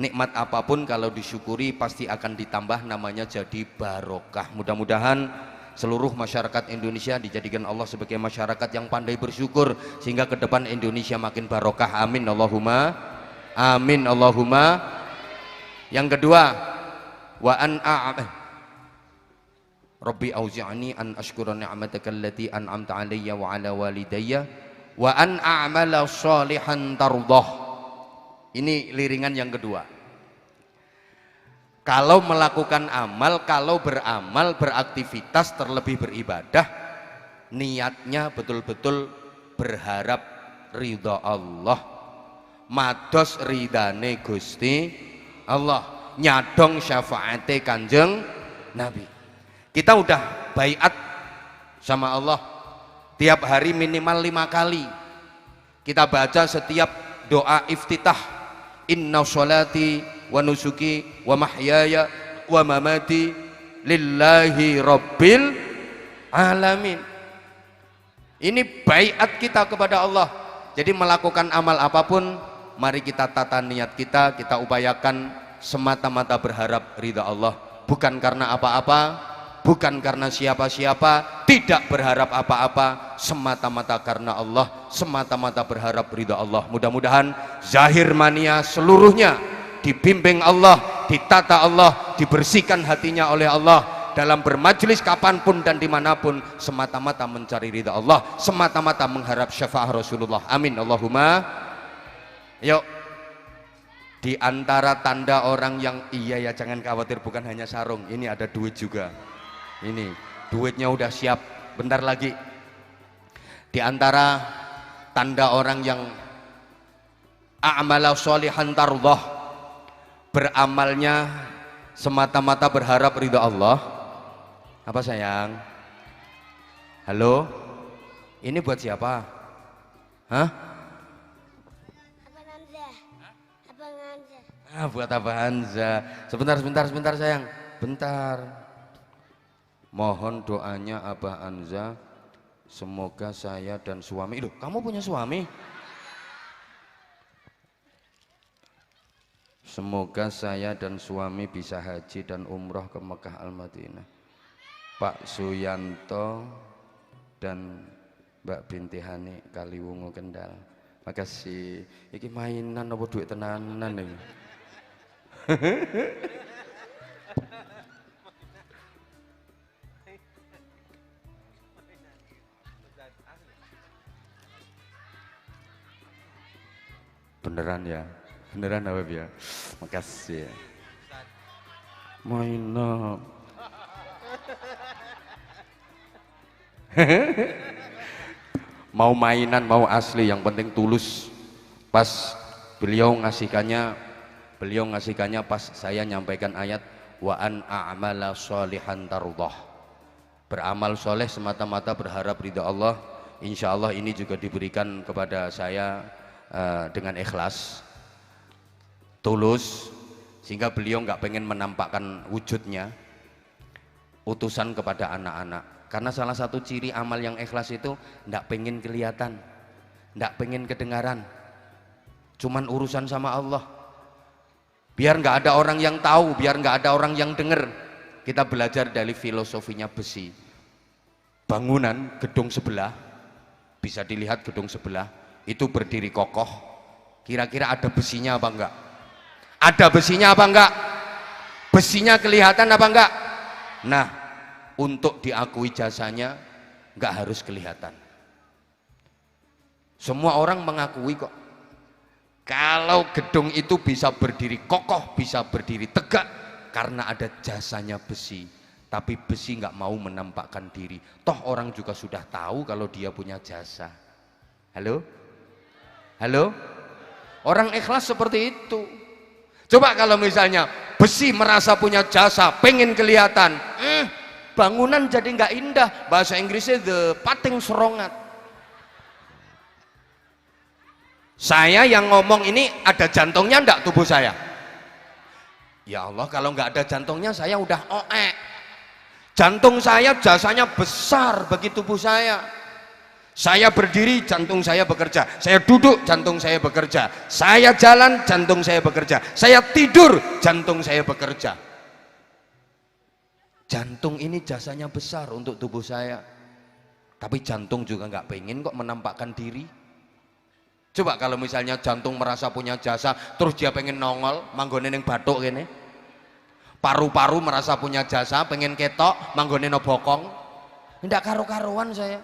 nikmat apapun kalau disyukuri pasti akan ditambah, namanya jadi barokah. Mudah-mudahan seluruh masyarakat Indonesia dijadikan Allah sebagai masyarakat yang pandai bersyukur, sehingga ke depan Indonesia makin barokah. Amin Allahumma amin Allahumma. Yang kedua, wa an Rabbi auzi'ni an ashkura ni'mataka allati an'amta 'alayya wa 'ala walidayya wa an a'mala shalihan tardah. Ini liringan yang kedua. Kalau melakukan amal, kalau beramal, beraktivitas, terlebih beribadah, niatnya betul-betul berharap ridha Allah, mados ridane Gusti Allah, nyadong syafaate Kanjeng Nabi. Kita udah baiat sama Allah tiap hari minimal 5 kali. Kita baca setiap doa iftitah, inna sholati wa nusuki wa mahyaya wa mamati lillahi rabbil alamin. Ini baiat kita kepada Allah. Jadi melakukan amal apapun, mari kita tata niat kita, kita upayakan semata-mata berharap ridha Allah, bukan karena apa-apa, bukan karena siapa-siapa, tidak berharap apa-apa, semata-mata karena Allah, semata-mata berharap ridha Allah. Mudah-mudahan zahir mania seluruhnya dibimbing Allah, ditata Allah, dibersihkan hatinya oleh Allah, dalam bermajlis kapanpun dan dimanapun semata-mata mencari ridha Allah, semata-mata mengharap syafaat Rasulullah. Amin Allahumma. Yuk, di antara tanda orang yang iya ya jangan khawatir, bukan hanya sarung, ini ada duit juga. Ini duitnya udah siap, bentar lagi. Di antara tanda orang yang a'mala sholihan tardah, beramalnya semata-mata berharap ridha Allah. Apa sayang? Halo? Ini buat siapa? Hah? Buat Abah Hanza. Sebentar sayang, bentar. Mohon doanya Abah Hanza, semoga saya dan suami. Loh, kamu punya suami? Semoga saya dan suami bisa haji dan umroh ke Mekah Al-Madinah. Pak Suyanto dan Mbak Binti Hani Kaliwungu Kendal. Makasih. Iki mainan apa duit tenanan ini? Beneran ya? Beneran apa ya? Makasih ya. Mainan. Mau mainan mau asli, yang penting tulus. Pas beliau ngasihkannya pas saya nyampaikan ayat wa an a'mala sholihan tardah, beramal soleh semata-mata berharap ridha Allah. Insya Allah ini juga diberikan kepada saya dengan ikhlas, tulus. sehingga beliau nggak pengen menampakkan wujudnya, utusan kepada anak-anak. Karena salah satu ciri amal yang ikhlas itu nggak pengen kelihatan, nggak pengen kedengaran, cuman urusan sama Allah. Biar nggak ada orang yang tahu, biar nggak ada orang yang dengar. Kita belajar dari filosofinya besi. Bangunan gedung sebelah, bisa dilihat gedung sebelah itu berdiri kokoh, kira-kira ada besinya apa enggak? Ada besinya apa enggak? Besinya kelihatan apa enggak? Nah, untuk diakui jasanya enggak harus kelihatan. Semua orang mengakui kok. Kalau gedung itu bisa berdiri kokoh, bisa berdiri tegak karena ada jasanya besi. Tapi besi nggak mau menampakkan diri. Toh orang juga sudah tahu kalau dia punya jasa. Halo? Halo? Orang ikhlas seperti itu. Coba kalau misalnya besi merasa punya jasa, pengen kelihatan, bangunan jadi nggak indah. Bahasa Inggrisnya the pating serongat. Saya yang ngomong ini ada jantungnya enggak tubuh saya? Ya Allah, kalau nggak ada jantungnya saya udah oek. Jantung saya jasanya besar bagi tubuh saya. Saya berdiri, jantung saya bekerja. Saya duduk, jantung saya bekerja. Saya jalan, jantung saya bekerja. Saya tidur, jantung saya bekerja. Jantung ini jasanya besar untuk tubuh saya. Tapi jantung juga nggak pengen kok menampakkan diri. Coba kalau misalnya jantung merasa punya jasa, terus dia pengen nongol, manggone ning bathuk kene. Paru-paru merasa punya jasa, pengen ketok, manggone no bokong. Tidak karu-karuan saya.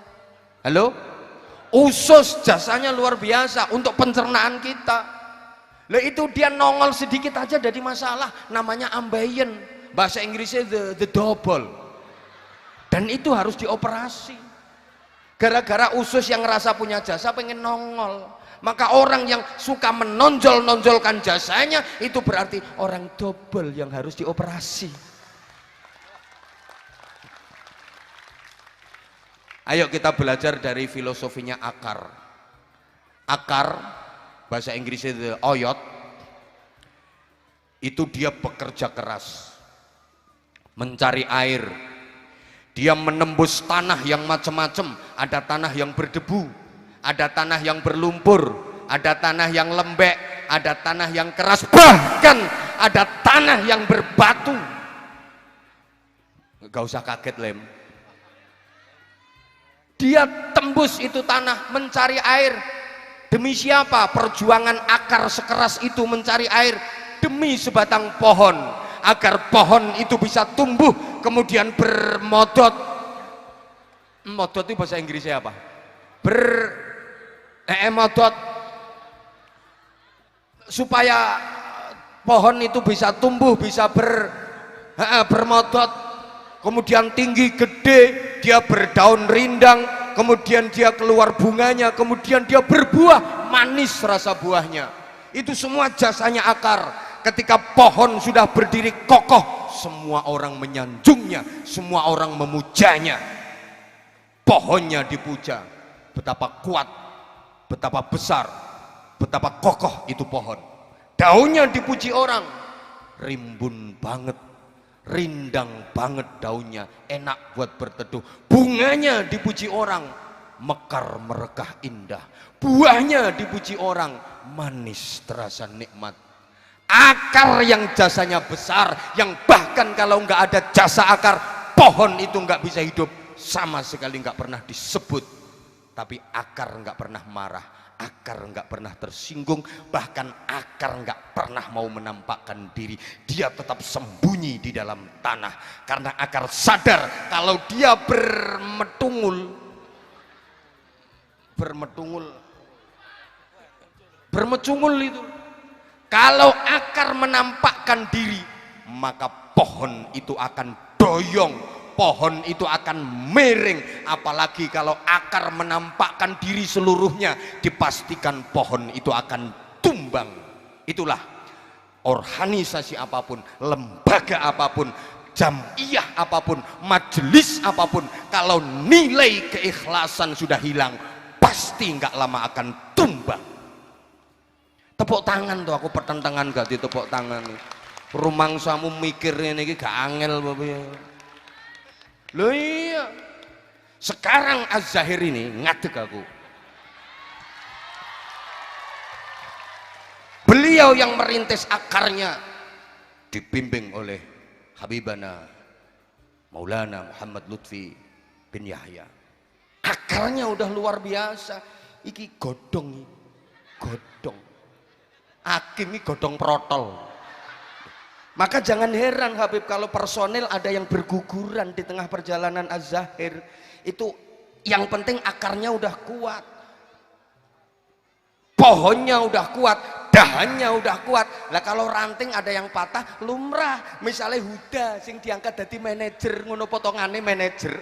Halo? Usus jasanya luar biasa untuk pencernaan kita. Lah itu dia nongol sedikit aja jadi masalah, namanya ambeien. Bahasa Inggrisnya the double. Dan itu harus dioperasi. Gara-gara usus yang ngerasa punya jasa pengen nongol. Maka orang yang suka menonjol-nonjolkan jasanya itu berarti orang double yang harus dioperasi. Ayo kita belajar dari filosofinya akar. Akar, bahasa Inggrisnya the oyot, itu dia bekerja keras mencari air. Dia menembus tanah yang macam-macam. Ada tanah yang berdebu, ada tanah yang berlumpur, ada tanah yang lembek, ada tanah yang keras, bahkan ada tanah yang berbatu. Gak usah kaget Lem. Dia tembus itu tanah mencari air. Demi siapa? Perjuangan akar sekeras itu mencari air demi sebatang pohon, agar pohon itu bisa tumbuh kemudian bermodot. Modot itu bahasa Inggrisnya apa? Modot, supaya pohon itu bisa tumbuh, bisa bermodot, kemudian tinggi gede, dia berdaun rindang, kemudian dia keluar bunganya, kemudian dia berbuah manis rasa buahnya. Itu semua jasanya akar. Ketika pohon sudah berdiri kokoh, semua orang menyanjungnya, semua orang memujanya. Pohonnya dipuja, betapa kuat, betapa besar, betapa kokoh itu pohon. Daunnya dipuji orang, rimbun banget, rindang banget daunnya, enak buat berteduh. Bunganya dipuji orang, mekar merekah indah. Buahnya dipuji orang, manis terasa nikmat. Akar yang jasanya besar, yang bahkan kalau nggak ada jasa akar, pohon itu nggak bisa hidup, sama sekali nggak pernah disebut. Tapi akar nggak pernah marah, akar nggak pernah tersinggung, bahkan akar nggak pernah mau menampakkan diri. Dia tetap sembunyi di dalam tanah karena akar sadar kalau dia bermecungul itu. Kalau akar menampakkan diri, maka pohon itu akan doyong, pohon itu akan miring. Apalagi kalau akar menampakkan diri seluruhnya, dipastikan pohon itu akan tumbang. Itulah organisasi apapun, lembaga apapun, jamiyah apapun, majelis apapun, kalau nilai keikhlasan sudah hilang, pasti nggak lama akan tumbang. Tepuk tangan tuh, aku pertentangan gak di tepuk tangan nih. Rumangsamu mikir ini gak angel Bapak ya. Loh iya. Sekarang Az-Zahir ini ngadeg aku. Beliau yang merintis akarnya dibimbing oleh Habibana Maulana Muhammad Lutfi bin Yahya. Akarnya udah luar biasa. Iki godong, godong. Hakim ini godong protol. Maka jangan heran Habib kalau personil ada yang berguguran di tengah perjalanan Az-Zahir. Itu yang penting akarnya udah kuat. Pohonnya udah kuat, dahannya udah kuat. Lah kalau ranting ada yang patah lumrah. Misalnya Huda sing diangkat jadi manajer ngono potongane manajer.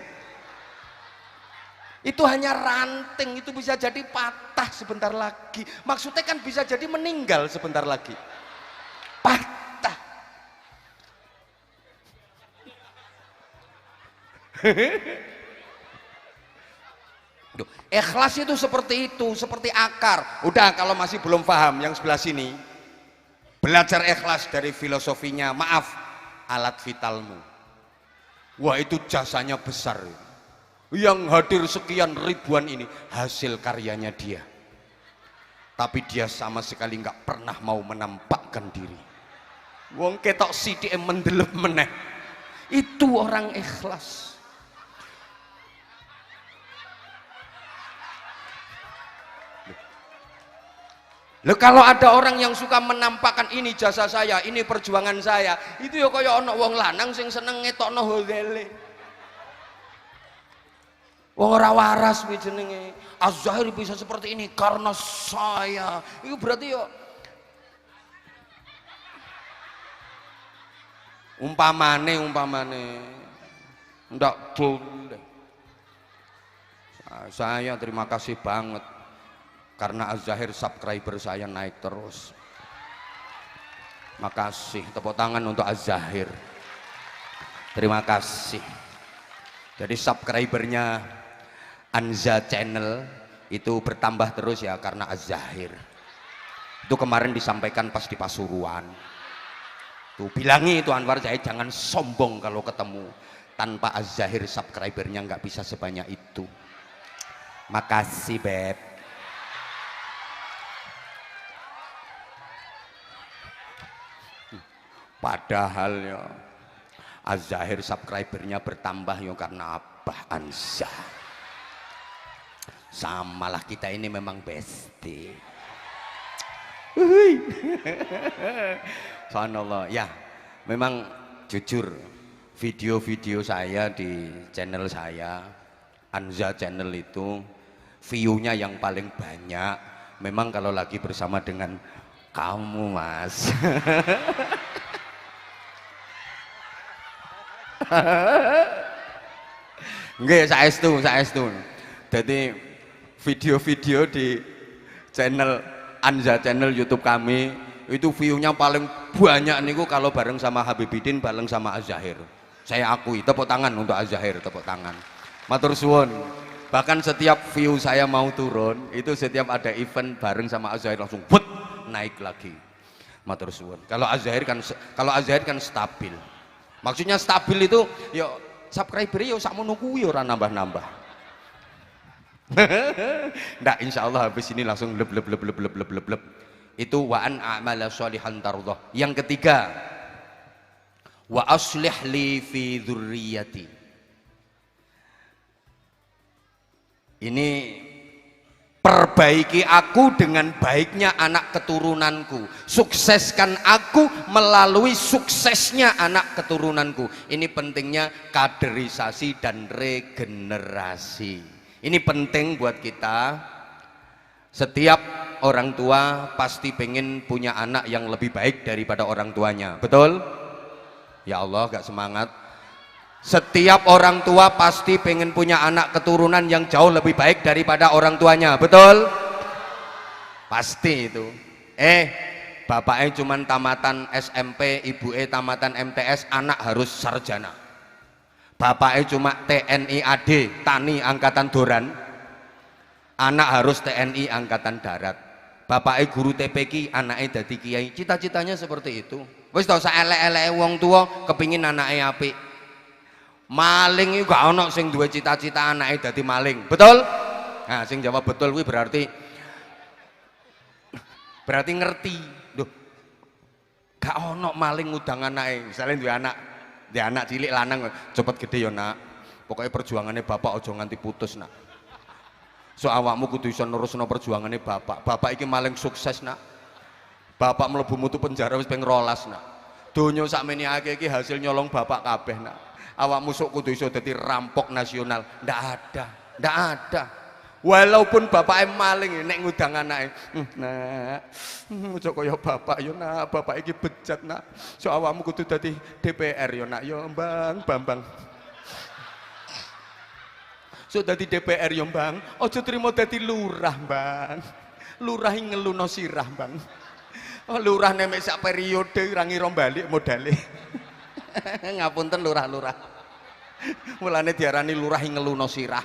Itu hanya ranting, itu bisa jadi patah sebentar lagi. Maksudnya kan bisa jadi meninggal sebentar lagi. Patah. Ikhlas itu seperti itu, seperti akar. Udah kalau masih belum paham yang sebelah sini, belajar ikhlas dari filosofinya. Maaf, alat vitalmu. Wah itu jasanya besar. Yang hadir sekian ribuan ini hasil karyanya dia. Tapi dia sama sekali nggak pernah mau menampakkan diri. Wong ketok sithik mendelep meneh. Itu orang ikhlas. Loh kalau ada orang yang suka menampakkan ini jasa saya, ini perjuangan saya, itu ya kaya ana wong lanang sing seneng ngetokno hodele. Wong ora waras kuwi jenenge. Az-Zahir bisa seperti ini karena saya. Itu berarti ya umpamane ndak boleh. Saya terima kasih banget karena Az-Zahir subscriber saya naik terus. Makasih, tepuk tangan untuk Az-Zahir. Terima kasih. Jadi subscribernya Anza Channel itu bertambah terus ya karena Az-Zahir. Itu kemarin disampaikan pas di Pasuruan. Tuh bilangi itu Anwar Zahid jangan sombong kalau ketemu. Tanpa Az-Zahir subscribernya nggak bisa sebanyak itu. Makasih Beb. Padahal ya Az-Zahir subscribernya bertambah ya karena Abah Anza. Samalah kita ini memang bestie. Subhanallah ya, memang jujur video-video saya di channel saya Anza Channel itu view-nya yang paling banyak memang kalau lagi bersama dengan kamu Mas. Nggih, saestu. Jadi video-video di channel Anza Channel YouTube kami itu view-nya paling banyak niku kalau bareng sama Habibidin, bareng sama Az-Zahir. Saya akui, tepuk tangan untuk Az-Zahir, tepuk tangan. Matur suwun. Bahkan setiap view saya mau turun, itu setiap ada event bareng sama Az-Zahir langsung but naik lagi. Matur suwun. Kalau Az-Zahir kan stabil. Maksudnya stabil itu ya subscribernya ya sakmono kuwi ora nambah-nambah. Ndak insyaallah habis ini langsung leb. Itu wa an a'mala sholihan tardhah. Yang ketiga, wa aslih li fi dzurriyyati. Ini perbaiki aku dengan baiknya anak keturunanku, sukseskan aku melalui suksesnya anak keturunanku. Ini pentingnya kaderisasi dan regenerasi. Ini penting buat kita. Setiap orang tua pasti pengen punya anak yang lebih baik daripada orang tuanya, betul? Ya Allah, gak semangat. Setiap orang tua pasti pengen punya anak keturunan yang jauh lebih baik daripada orang tuanya, betul? Pasti itu. Bapaknya cuman tamatan SMP, ibunya tamatan MTS, anak harus sarjana. Bapaknya cuma TNI AD, Tani Angkatan Doran, anak harus TNI Angkatan Darat. bapake guru TPK, anake dadi kiai, cita-citanya seperti itu. Wis tau saelek-eleke wong tua kepingin anake apik. Maling iku gak ono sing duwe cita-cita anake dadi maling, betul? Nah, sing jawab betul kuwi berarti ngerti. Duh, gak ono maling ngudang anake. Misalnya duwe anak cilik lanang cepet gede ya nak. Pokoknya perjuangannya bapak ojo nganti putus nak. So awakmu kudu iso nerusno perjuangane bapak. Bapak iki maling sukses nak. Bapak mlebu mutu penjara wis ping 12 nak. Donya sakmene akeh iki hasil nyolong bapak kabeh nak. Awakmu sok kudu iso dadi rampok nasional. Ndak ada. Walaupun bapake maling nek ngudang anake. Nak, ojo kaya bapak yo nak. Bapak iki bejat nak. So awakmu kudu dadi DPR yo nak. Yo Bambang. So dadi DPR yo Bang, ojo trimo dadi lurah Bang. Lurah ngeluno sirah Bang. Oh, lurah nemek sak periode ra ngira balik modale. Ngapunten lurah-lurah. Mulane diarani lurah ngeluno sirah.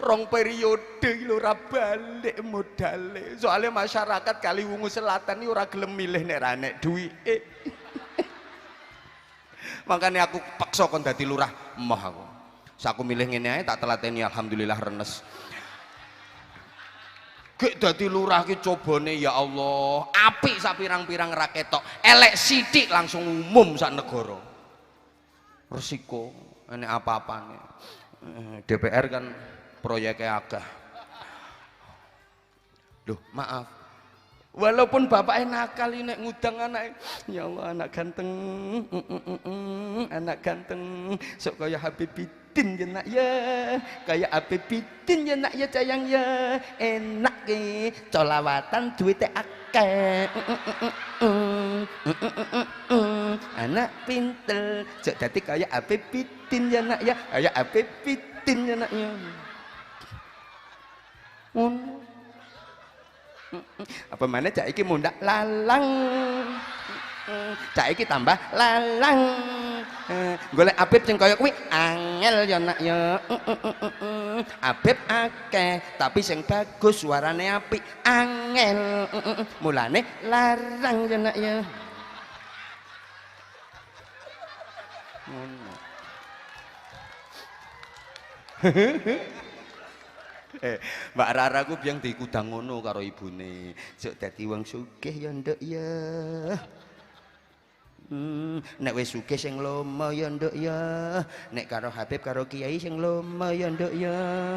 Rong periode lurah balik modale. Soalnya masyarakat Kaliwungu Selatan ini ora gelem milih nek ra nek duwike. Makanya aku paksa kon dadi lurah emoh aku. Saku milih ngene ae tak telateni alhamdulillah renes. Gek dadi lurah ki cobane ya Allah, apik sak pirang-pirang ra ketok, elek sithik langsung umum sak negara. Resiko enek apa-apane. DPR kan proyeknya akeh. Loh, maaf. Walaupun bapaknya nakal ini ngudang anak, ya Allah anak ganteng, sok kaya Habibidin ya nak ya, kaya Habibidin ya nak ya sayang ya, enak ke, colawatan duitnya akeh, anak pinter, sok dadi kaya Habibidin ya nak ya, kaya Habibidin ya nak ya. Apa mana cak iki mundak lalang, cak iki tambah lalang, golek Habib sing kaya kuwi angel ya nak ya. Habib akeh tapi sing bagus suarane apik angel, mulane larang ya nak ya. Mbak Rara ku biang dikudang ngono karo ibune. Sok dadi wong sugih ya nduk ya. Nek wis sugih sing lomo ya nduk ya. Nek karo Habib karo Kiai sing lomo ya nduk ya.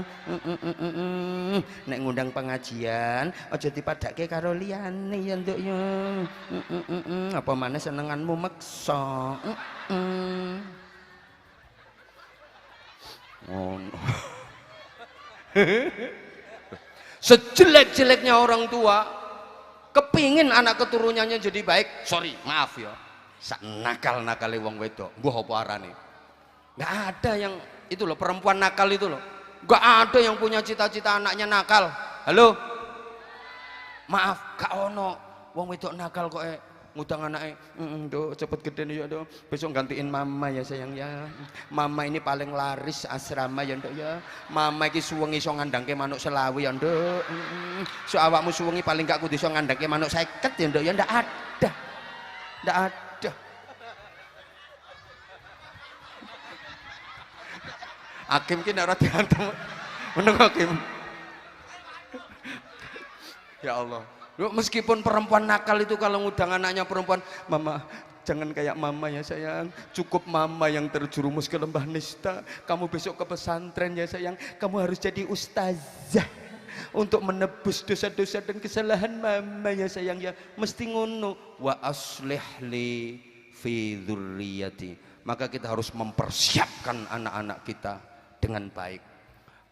Nek ngundang pengajian aja dipadake karo liyane ya nduk ya. Apa maneh senenganmu meksa. Ngono. Sejelek-jeleknya orang tua kepingin anak keturunannya jadi baik, sorry maaf ya, sak nakal-nakale wong wedok mbuh apa arane. Nggak ada yang itu loh, perempuan nakal itu loh, nggak ada yang punya cita-cita anaknya nakal. Halo, maaf gak ono wong wedok nakal kok ngutang anaknya. Do cepet gede nih ya do, besok gantiin mama ya sayang ya. Mama ini paling laris asrama ya nduk ya. Mama iki suwengi iso ngandangke manuk selawi ya nduk. So awakmu suwengi paling gak kudu iso ngandangke manuk 50 ya nduk ya. Ndak ada. Hakim ki nek ora diantem meneng hakim. Ya Allah. Meskipun perempuan nakal itu kalau ngundang anaknya perempuan, mama jangan kayak mama ya sayang, cukup mama yang terjerumus ke lembah nista, kamu besok ke pesantren ya sayang, kamu harus jadi ustazah untuk menebus dosa-dosa dan kesalahan mama ya sayang ya, mesti ngono. Wa aslih li fi dzurriyyati, maka kita harus mempersiapkan anak-anak kita dengan baik.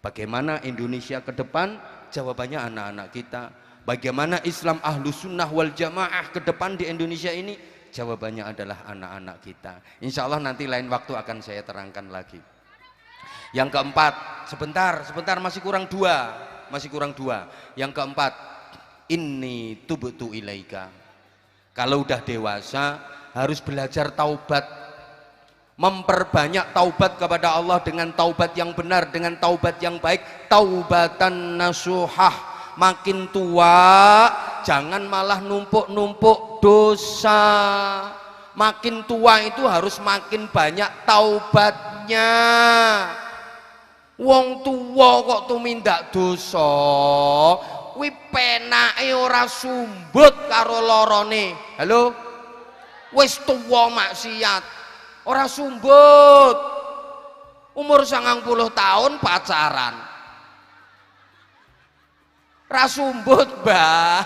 Bagaimana Indonesia ke depan? Jawabannya anak-anak kita. Bagaimana Islam Ahlus Sunnah wal Jamaah ke depan di Indonesia ini? Jawabannya adalah anak-anak kita. Insya Allah nanti lain waktu akan saya terangkan lagi. Yang keempat, sebentar masih kurang dua. Yang keempat, inni tubtu ilaika. Kalau udah dewasa harus belajar taubat, memperbanyak taubat kepada Allah dengan taubat yang benar, dengan taubat yang baik, taubatan nasuhah. Makin tua jangan malah numpuk-numpuk dosa. Makin tua itu harus makin banyak taubatnya. Wong tua kok tumindak dosa, kuwi penake ora sumbut karo lorone. Halo, wis tuwa maksiat ora sumbut. Umur 90 tahun pacaran ra sumbut, Mbah.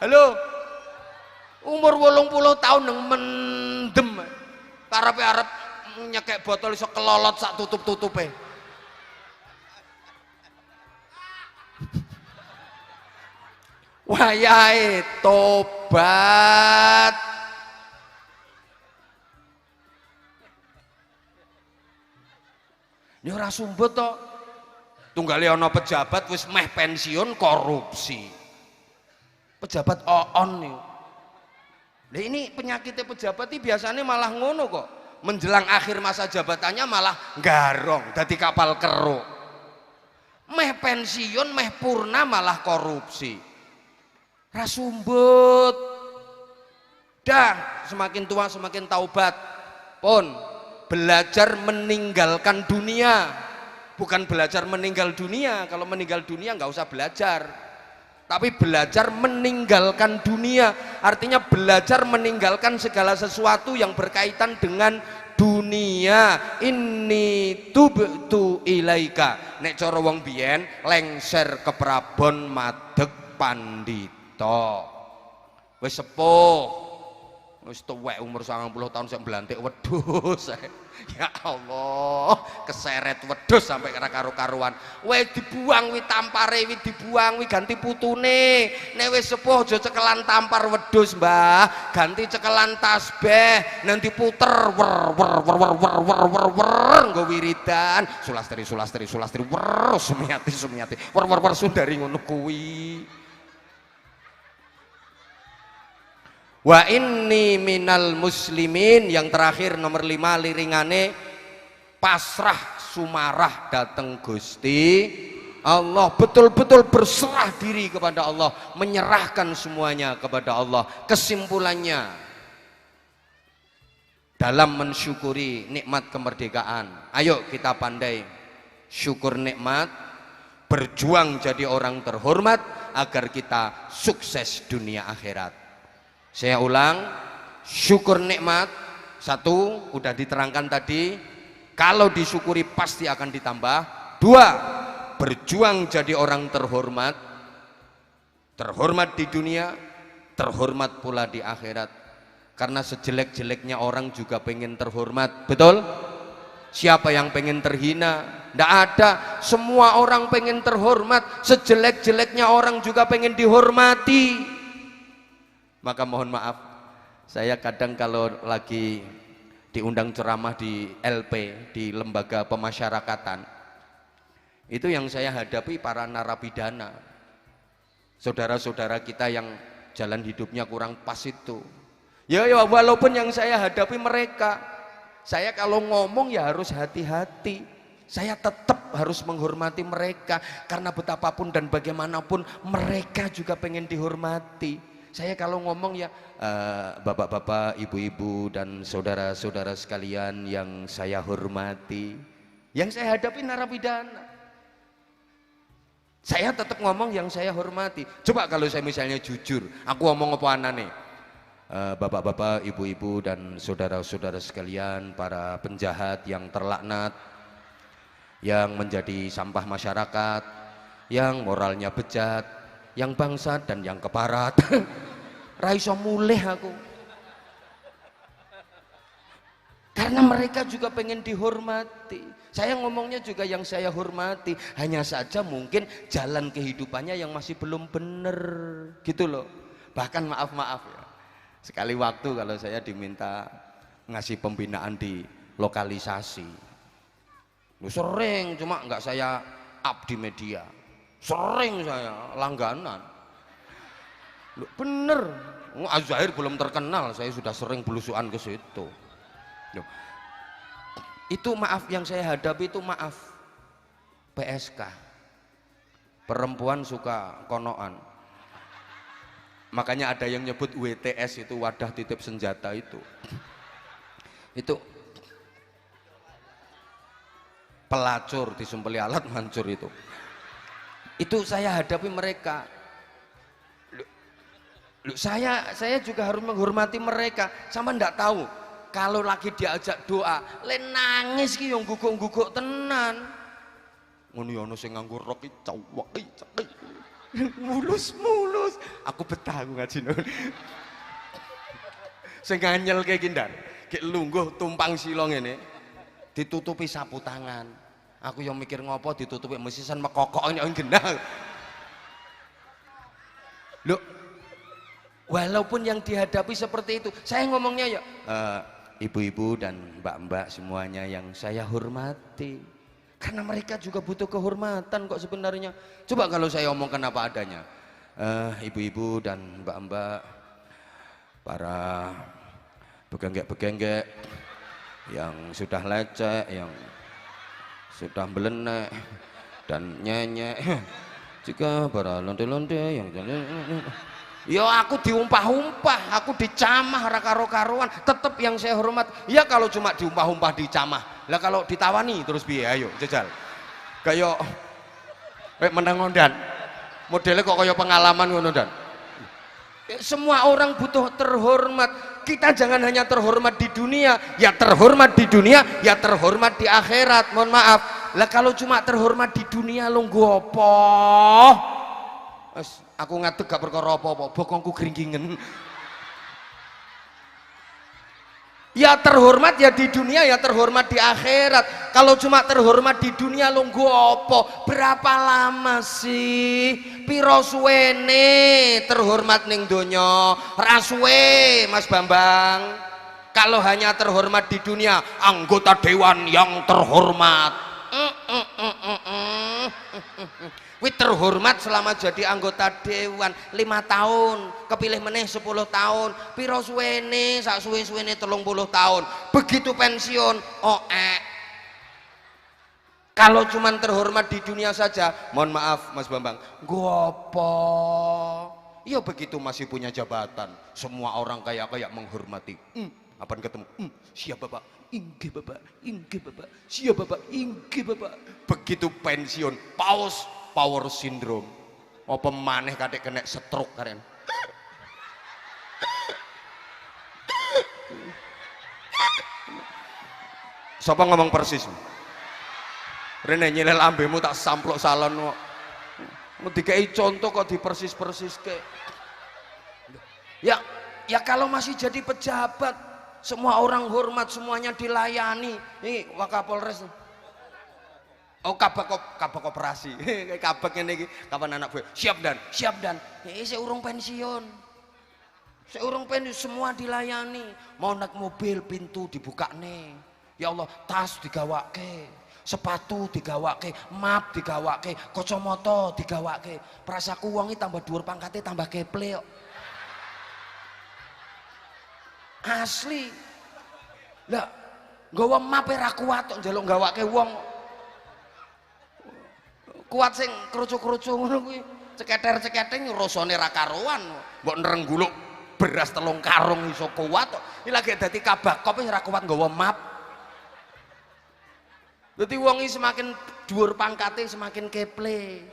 Halo, umur 80 tahun nang mendem karepe arep nyekek botol iso kelolot sak tutup-tutupe. Wayahe tobat. Ini ora sumbut to. Tunggale ana pejabat wis meh pensiun korupsi. Pejabat oon nih. Nah, ini penyakitnya pejabat ini biasanya malah ngono kok. Menjelang akhir masa jabatannya malah garong dadi kapal keruk. Meh pensiun, meh purna malah korupsi. Rasumbut. Dah, semakin tua semakin taubat. Pun belajar meninggalkan dunia. Bukan belajar meninggal dunia. Kalau meninggal dunia nggak usah belajar. Tapi belajar meninggalkan dunia. Artinya belajar meninggalkan segala sesuatu yang berkaitan dengan dunia. Inni tubtu ilaika. Nek cara wong biyen lengser ke Prabon madeg pandita. Wis sepuh. Wis tuwek umur 90 tahun sing blantik wedhus. Ya Allah, keseret wedhus sampai kena karu-karuan. Wis dibuang wi tampare, wi dibuang wi ganti putune. Nek wis sepuh aja cekelan tampar wedhus, Mbah. Ganti cekelan tasbih, nanti puter wer wer wer wer wer wer wer wer nggo wiridan. Sulastri sulastri sulastri wer sumiati sumiati. Wer wer wer sundari ngono kuwi. Wa inni minal muslimin. Yang terakhir nomor 5 liringane pasrah sumarah dateng Gusti Allah, betul-betul berserah diri kepada Allah, menyerahkan semuanya kepada Allah. Kesimpulannya dalam mensyukuri nikmat kemerdekaan, ayo kita pandai syukur nikmat, berjuang jadi orang terhormat agar kita sukses dunia akhirat. Saya ulang, syukur nikmat, satu udah diterangkan tadi, kalau disyukuri pasti akan ditambah. Dua, berjuang jadi orang terhormat, terhormat di dunia, terhormat pula di akhirat. Karena sejelek-jeleknya orang juga pengen terhormat, betul? Siapa yang pengen terhina? Tidak ada. Semua orang pengen terhormat. Sejelek-jeleknya orang juga pengen dihormati. Maka mohon maaf, saya kadang kalau lagi diundang ceramah di LP, di lembaga pemasyarakatan, itu yang saya hadapi para narapidana, saudara-saudara kita yang jalan hidupnya kurang pas itu. Ya walaupun yang saya hadapi mereka, saya kalau ngomong ya harus hati-hati. Saya tetap harus menghormati mereka, karena betapapun dan bagaimanapun mereka juga pengen dihormati. Saya kalau ngomong ya bapak-bapak, ibu-ibu dan saudara-saudara sekalian yang saya hormati, yang saya hadapi narapidana, saya tetap ngomong yang saya hormati. Coba kalau saya misalnya jujur, aku ngomong apa anane, bapak-bapak, ibu-ibu dan saudara-saudara sekalian, para penjahat yang terlaknat, yang menjadi sampah masyarakat, yang moralnya bejat, yang bangsat dan yang keparat. Ra iso mulih aku, karena mereka juga pengen dihormati. Saya ngomongnya juga yang saya hormati, hanya saja mungkin jalan kehidupannya yang masih belum bener gitu loh. Bahkan maaf ya, sekali waktu kalau saya diminta ngasih pembinaan di lokalisasi, sering, cuma nggak saya up di media, sering saya langganan. Loh, bener, Az-Zahir belum terkenal, saya sudah sering belusuan ke situ. Loh, itu maaf yang saya hadapi itu maaf PSK, perempuan suka konoan. Makanya ada yang nyebut WTS itu, wadah titip senjata itu pelacur, disumpeli alat mancur itu saya hadapi mereka. Saya juga harus menghormati mereka. Sama ndak tahu kalau lagi diajak doa len nangis ki yang guguk-guguk tenan ngono ya ono sing nganggo rok iki cowok mulus aku betah aku ngaji nun sing nganyel kayak gindar kayak lungguh tumpang silong ini ditutupi sapu tangan. Aku yang mikir ngopo ditutupi mesisan mekokok ini genah loh. Walaupun yang dihadapi seperti itu, saya ngomongnya ya ibu-ibu dan mbak-mbak semuanya yang saya hormati, karena mereka juga butuh kehormatan kok sebenarnya. Coba kalau saya omongkan apa adanya, ibu-ibu dan mbak-mbak, para begenggek-begenggek yang sudah lecek, yang sudah belenek dan nyenyek, juga para lonte-lonte yang ya aku diumpah-umpah, aku dicamah karo-karuan, tetep yang saya hormat. Ya kalau cuma diumpah-umpah dicamah, lah kalau ditawani terus biaya, ayo jajal. Kayak menang ondan, modelnya kok kayak pengalaman ngono dan. Semua orang butuh terhormat. Kita jangan hanya terhormat di dunia, ya terhormat di dunia, ya terhormat di akhirat. Mohon maaf, lah kalau cuma terhormat di dunia lo nggopo? Aku ngadeg gak perkara apa-apa, bokongku gringkingen. Ya terhormat ya di dunia, ya terhormat di akhirat. Kalau cuma terhormat di dunia lo nggopo? Berapa lama sih? Piro suwene terhormat ning donya? Rasuwe Mas Bambang. Kalau hanya terhormat di dunia, anggota dewan yang terhormat. Wih terhormat selama jadi anggota dewan 5 tahun, kepilih meneh 10 tahun, piro suwene sak suwe-suwene 30 tahun, begitu pensiun kalau cuman terhormat di dunia saja, mohon maaf Mas Bambang, gopo ya begitu masih punya jabatan, semua orang kayak menghormati. Apaan ketemu? Siap bapak? Inggih bapak, inggih bapak, siap bapak, inggih bapak. Begitu pensiun, power syndrome. Apa maneh kadek kena stroke karen. Sapa ngomong persis? Rene nyelel ambemu tak samplok salon kok. Dikai contoh kok dipersis-persis ke. Ya kalau masih jadi pejabat, semua orang hormat, semuanya dilayani. Nih Wakapolres. Oh kabak operasi. Kabak ini kapan anak gue? Siap dan. Saya urung pensiun. Semua dilayani. Mau naik mobil pintu dibuka nih. Ya Allah, tas digawake, sepatu digawake, map digawake, kacamata digawake. Prasaku wongi tambah dhuwur pangkate tambah keple kok. Asli. Lah, nggawa map ra kuat kok njaluk gawake wong. Kuat sing kerucu-kerucu ngono kuwi, ceketer-ceketeng rasane ra karuan. Mbok nerengguluk beras 3 karung iso kuat kok. Iki lagi dadi kabakop wis ra kuat nggawa map. Dadi wong iki semakin dhuwur pangkate semakin keple.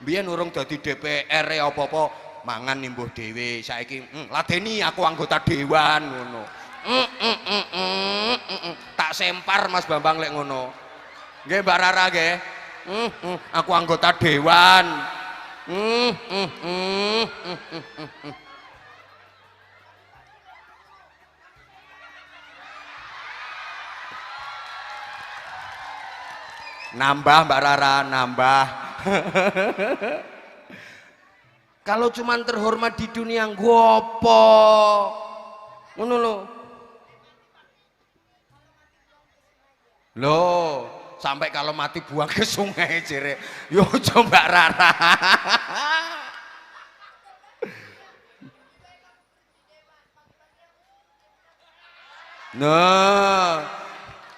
Biyen urung dadi DPR e apa-apa mangan nimbuh dhewe, saiki ladeni aku anggota dewan ngono. Tak sempar Mas Bambang lek ngono. Nggih Mbak Rara nggih. Aku anggota dewan. Nambah Mbak Rara, nambah. Kalau cuman terhormat di dunia ngopo? Ngono lho. Loh, sampai kalau mati buang ke sungai jere. Yo coba Rara. Nah,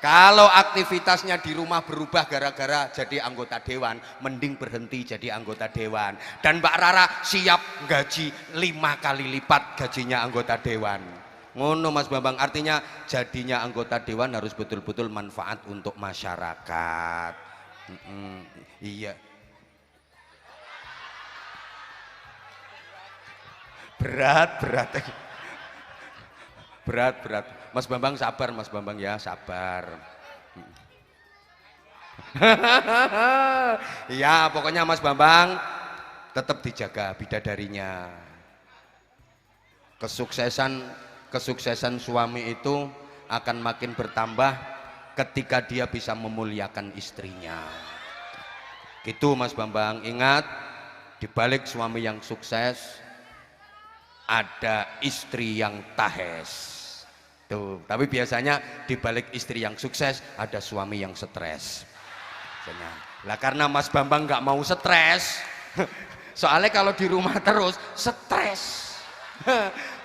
Kalau aktivitasnya di rumah berubah gara-gara jadi anggota dewan, mending berhenti jadi anggota dewan. Dan Mbak Rara siap gaji 5 kali lipat gajinya anggota dewan. Ngono Mas Bambang, artinya jadinya anggota dewan harus betul-betul manfaat untuk masyarakat. Iya. Berat. Mas Bambang sabar, Mas Bambang ya, sabar. Iya, pokoknya Mas Bambang tetap dijaga bidadarinya. Kesuksesan suami itu akan makin bertambah ketika dia bisa memuliakan istrinya. Gitu Mas Bambang, ingat di balik suami yang sukses ada istri yang tahes. Tuh, tapi biasanya di balik istri yang sukses ada suami yang stres. Lah karena Mas Bambang nggak mau stres, soalnya kalau di rumah terus stres,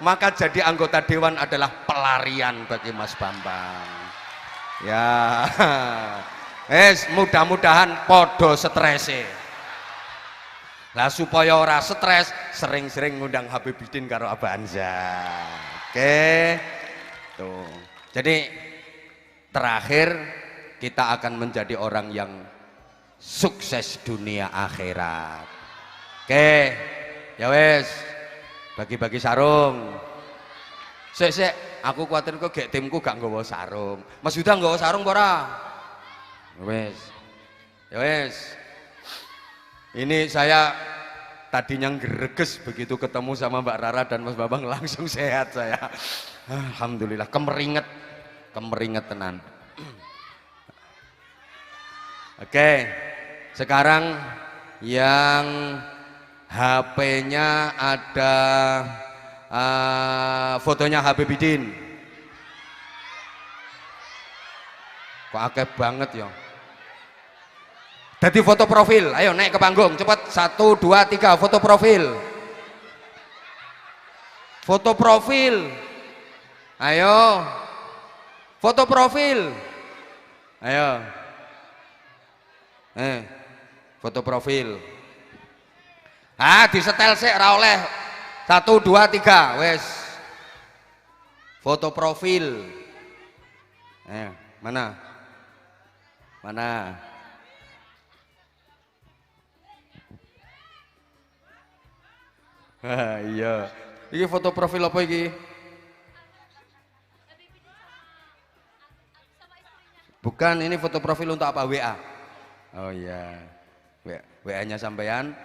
maka jadi anggota dewan adalah pelarian bagi Mas Bambang. Ya, mudah-mudahan podo strese. Lah supaya ora stres, sering-sering ngundang Habibidin karo Abah Anza. Oke. Tuh. Jadi terakhir kita akan menjadi orang yang sukses dunia akhirat. Oke. Ya wes. Bagi-bagi sarung. Sik, aku kuatir kok gek timku gak nggawa sarung. Mas Yuda nggawa sarung apa ora? Wes. Ya wes. Ini saya tadinya greges begitu ketemu sama Mbak Rara dan Mas Bambang langsung sehat saya. Alhamdulillah, kemeringet tenan. Oke, sekarang yang HP-nya ada fotonya Habibidin. Kok akeh banget ya. Jadi foto profil, ayo naik ke panggung, cepat 1, 2, 3, foto profil. Foto profil. Ayo. Foto profil. Ayo. Foto profil. Disetel sik ra oleh. 1, 2, 3, wes. Foto profil. Mana? Iya. Iki foto profil apa iki? Bukan, ini foto profil untuk apa? WA. Oh iya. WA-nya sampean.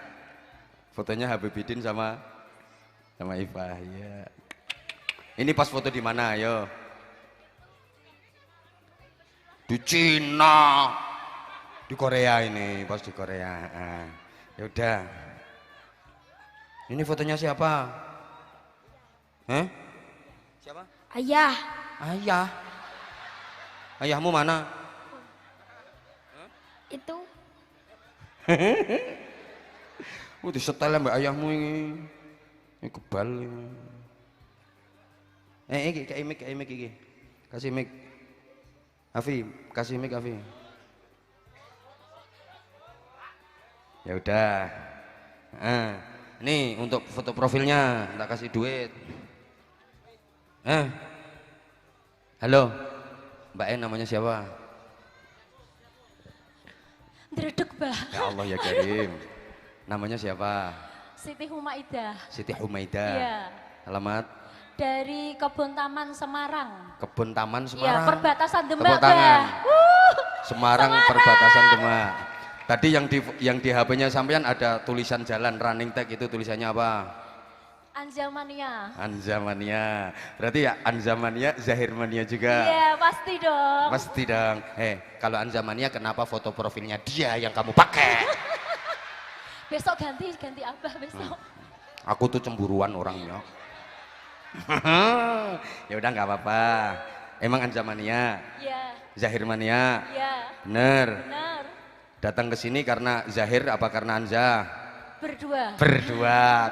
Fotonya Habibidin sama Ifah. Iya. Ini pas foto di mana? Ayo. Di Cina. Di Korea ini, pas di Korea. Ya udah. Ini fotonya siapa? Siapa? Ayah. Ayahmu mana? Itu. Disetel mbak ayahmu ini. Ini kebal. Kayak mic iki. Kasih mic. Afi, kasih mic Afi. Ya udah. Ini untuk foto profilnya, tak kasih duit. Halo. Mbak E namanya siapa? Dredeg, Bah. Ya Allah ya Karim. Namanya siapa? Siti Humaidah. Siti Humaidah. Iya. Alamat? Dari Kebun Taman Semarang. Kebun Taman Iya, Semarang. perbatasan Demak, Tepuk tangan. Semarang. Perbatasan Demak. Tadi yang di HP-nya sampean ada tulisan jalan running tag, itu tulisannya apa? Anjamania. Berarti ya Anjamania, Zahirmania juga. Iya, pasti dong. Pasti dong. Kalau Anjamania kenapa foto profilnya dia yang kamu pakai? Besok ganti Abah besok. Aku tuh cemburuan orangnya. Ya udah nggak apa-apa. Emang Anjamania? Iya. Zahirmania? Iya. Bener. Benar. Datang ke sini karena Zahir apa karena Anza? Berdua.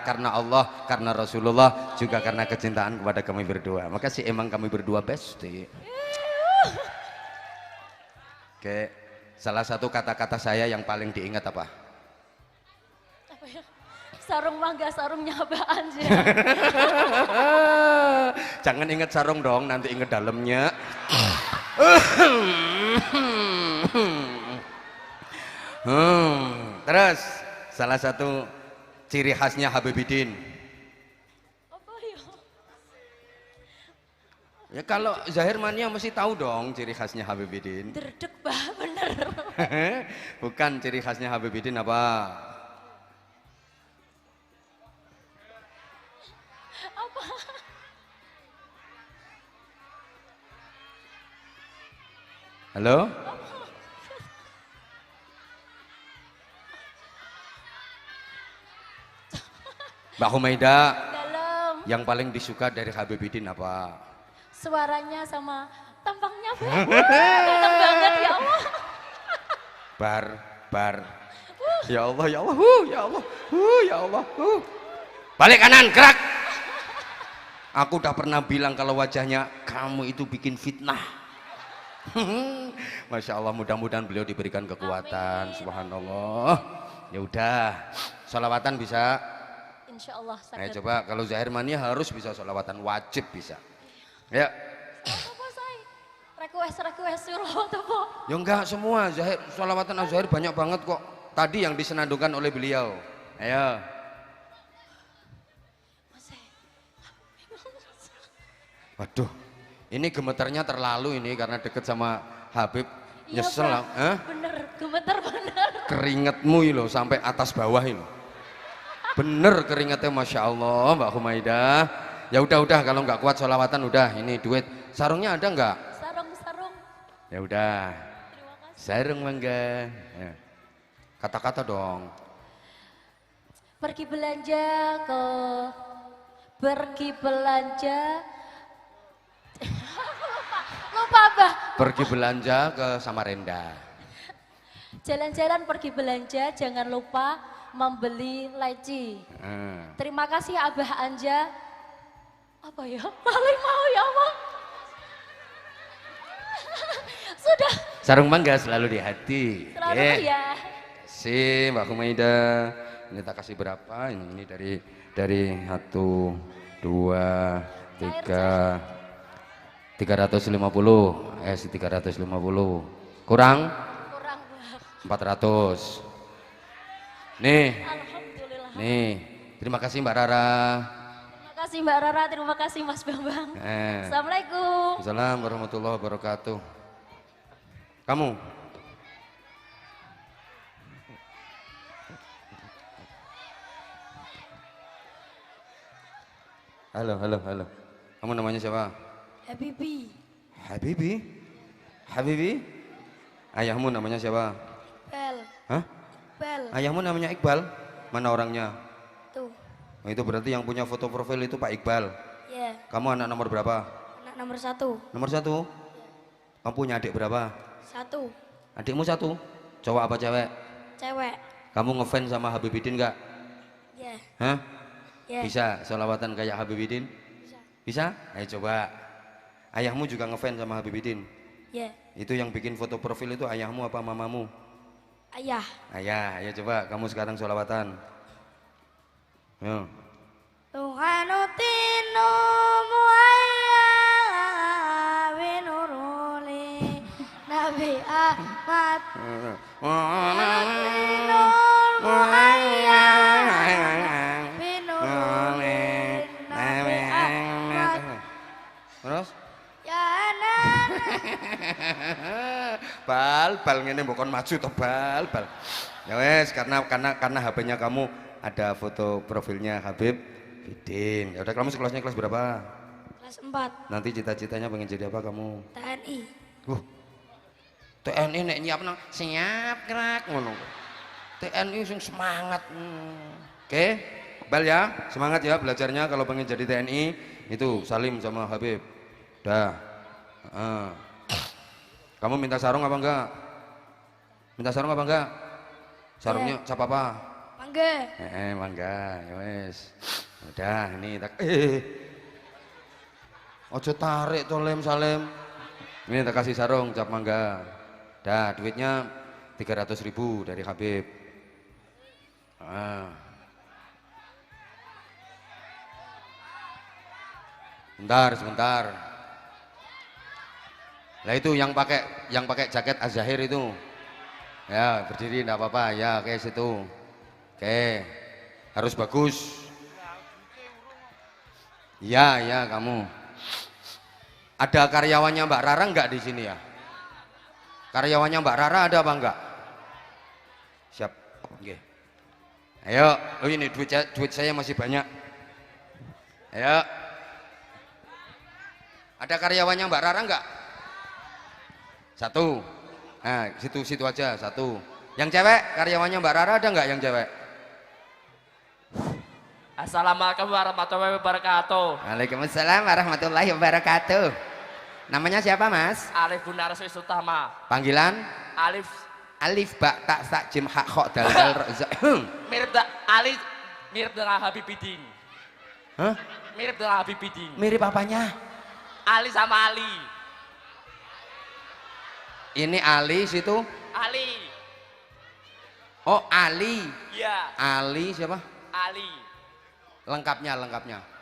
Karena Allah, karena Rasulullah, juga karena kecintaan kepada kami berdua. Makasih, emang kami berdua besti. Oke, salah satu kata-kata saya yang paling diingat apa? Apa ya? Sarung mangga, sarungnya apaan sih? Jangan ingat sarung dong, nanti ingat dalamnya. Terus salah satu ciri khasnya Habibidin. Apa ya? Ya kalau Zahir Mania mesti tahu dong ciri khasnya Habibidin. Derdek bah, bener. Bukan, ciri khasnya Habibidin apa? Apa? Halo? Mbak Humaida, Dalam. yang paling disuka dari Habibidin apa? Suaranya sama tampangnya ganteng banget ya Allah. Bar. Ya Allah, ya Allah, ya Allah, ya Allah. Balik kanan, gerak. Aku udah pernah bilang kalau wajahnya kamu itu bikin fitnah. Masya Allah, mudah-mudahan beliau diberikan kekuatan. Amin. Subhanallah. Ya udah, sholawatan bisa. Insya Allah. Ayo coba, kalau Zahir Mania harus bisa sholawatan, wajib bisa. Ya. Apa say? Request suruh apa? Ya enggak semua, Zahir, sholawatan Zahir banyak banget kok. Tadi yang disenandungkan oleh beliau. Ayo. Waduh, ini gemeternya terlalu ini karena deket sama Habib. Iya, Nyesel Bah. lah. Hah? Bener, gemeter bener. Keringetmu ini loh sampai atas bawah ini. Bener keringetnya, Masya Allah Mbak Humaidah. Ya udah kalau nggak kuat sholawatan udah, ini duit. Sarungnya ada nggak? Sarung. Ya udah. Terima kasih. Sarung mangga. Ya. Kata-kata dong. Pergi belanja lupa bah. Pergi belanja ke Samarinda. Jalan-jalan pergi belanja, jangan lupa membeli leci. Terima kasih Abah Anja. Apa ya? Paling mau ya Allah. Sudah. Sarung mangga selalu di hati. Selalu ya. Kasih Mbak Humaida. Ini tak kasih berapa? Ini dari 1, 2, 3, 350. 350. Kurang Kurang bah. 400. Nih, Alhamdulillah. nih. Terima kasih Mbak Rara. Terima kasih Mbak Rara, terima kasih Mas Bambang. Assalamualaikum. Assalamualaikum warahmatullahi wabarakatuh. Kamu? Halo. Kamu namanya siapa? Habibi. Habibi? Ayahmu namanya siapa? Bel. Hah? Bel. Ayahmu namanya Iqbal? Mana orangnya? Tuh. Oh, itu berarti yang punya foto profil itu Pak Iqbal. Ya. Kamu anak nomor berapa? Anak nomor 1. Nomor 1? Kamu punya adik berapa? 1. Adikmu 1? Cowok apa cewek? Cewek. Kamu ngefans sama Habibidin nggak? Ya. Hah? Ya. Bisa sholawatan kayak Habibidin? Bisa. Bisa? Ayo coba. Ayahmu juga ngefans sama Habibidin? Ya. Itu yang bikin foto profil itu ayahmu apa mamamu? Ayah. Ayah, ayo coba kamu sekarang sholawatan. Yo. Tuhanutinu muayya binuruli Nabi Ahmad Tuhanutinu muayya binuruli Nabi Ahmad. Terus? Ya anak. Bal ngene mbok kon maju to bal. Ya wes karena HP-nya kamu ada foto profilnya Habib Bidin. Ya udah, kamu sekolahnya kelas berapa? Kelas 4. Nanti cita-citanya pengen jadi apa kamu? TNI. TNI nek nyiapno siap gerak ngono. TNI sing semangat. Oke, Bal ya, semangat ya belajarnya kalau pengen jadi TNI. Itu salim sama Habib. Dah. Kamu minta sarung apa enggak? Minta sarung apa enggak? Sarungnya cap apa? Mangga. Mangga, ya wes. Udah, ini tak ojo tarik to Lem Salem. Ini tak kasih sarung cap mangga. Dah, duitnya 300.000 dari Habib. Sebentar. Lah itu yang pakai jaket Az-Zahir itu. Ya, berdiri enggak apa-apa. Ya, oke situ. Oke. Harus bagus. Ya, kamu. Ada karyawannya Mbak Rara enggak di sini ya? Karyawannya Mbak Rara ada apa enggak? Siap. Oke. Ayo, oh ini duit saya masih banyak. Ayo. Ada karyawannya Mbak Rara enggak? Satu. Nah, situ aja, satu. Yang cewek, karyawannya Mbak Rara ada enggak yang cewek? Assalamualaikum warahmatullahi wabarakatuh. Waalaikumsalam warahmatullahi wabarakatuh. Namanya siapa, Mas? Alif Gunaras Utama. Panggilan? Alif Bak Tak Sak Jim Hak Kok Dal Dal Ra. mirip dengan Habibidin. Hah? Mirip dengan Habibidin. Mirip apanya? Ali sama Ali. Ini Ali situ? Ali. Oh, Ali. Iya. Ali siapa? Ali. Lengkapnya.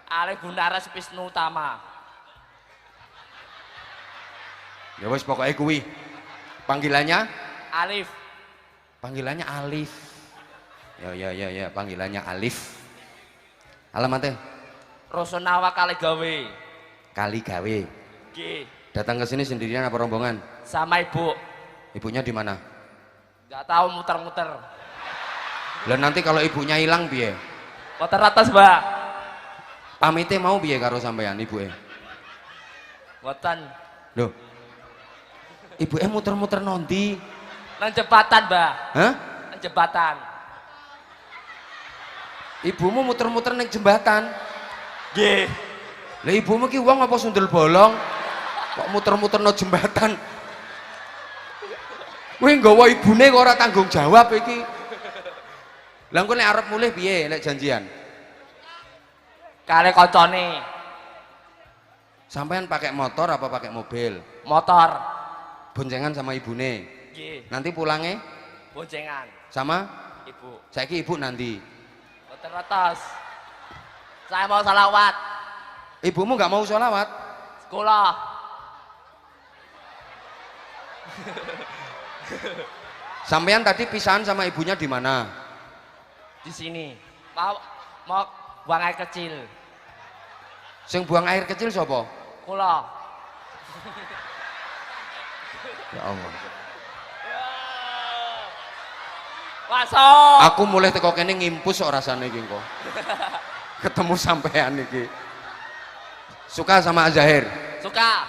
Alif Gunaras Wisnu Utama. Ya wes pokoknya kuwi. Panggilannya? Alif. Panggilannya Alif. Ya, panggilannya Alif. Alamatnya? Rosonawa Kaligawe. Kaligawe. G. Datang ke sini sendirian apa rombongan? Sama ibu. Ibunya di mana? Gak tahu muter-muter. Lah nanti kalau ibunya hilang piye? Muter atas, Mbak. Pamite mau piye karo sampean ibuke? Boten. Loh. Ibuke muter-muter nondi? Nang jembatan, Mbak. Hah? Nang jembatan. Ibumu muter-muter nang jembatan? Nggih. Lah ibumu ki wong apa sundel bolong? Kok muter-muter no jembatan? Wih nggawa ibune kok ora tanggung jawab iki. Lah engko nek arep mulih piye nek janjian? Kali koncone. Sampean pakai motor apa pakai mobil? Motor. Boncengan sama ibune. Nggih. Nanti pulangnya Boncengan. sama Ibu. saiki ibu nanti. Boten atas. Saya mau salawat. Ibumu nggak mau sholawat? Sekolah. Sampean tadi pisahan sama ibunya di mana? Di sini. Mau buang air kecil. Sing buang air kecil sapa? Kula. Ya Allah. Masuk. Aku mulai teko kene ngimpus kok rasane iki kok. Ketemu sampean iki. Suka sama Az-Zahir? Suka.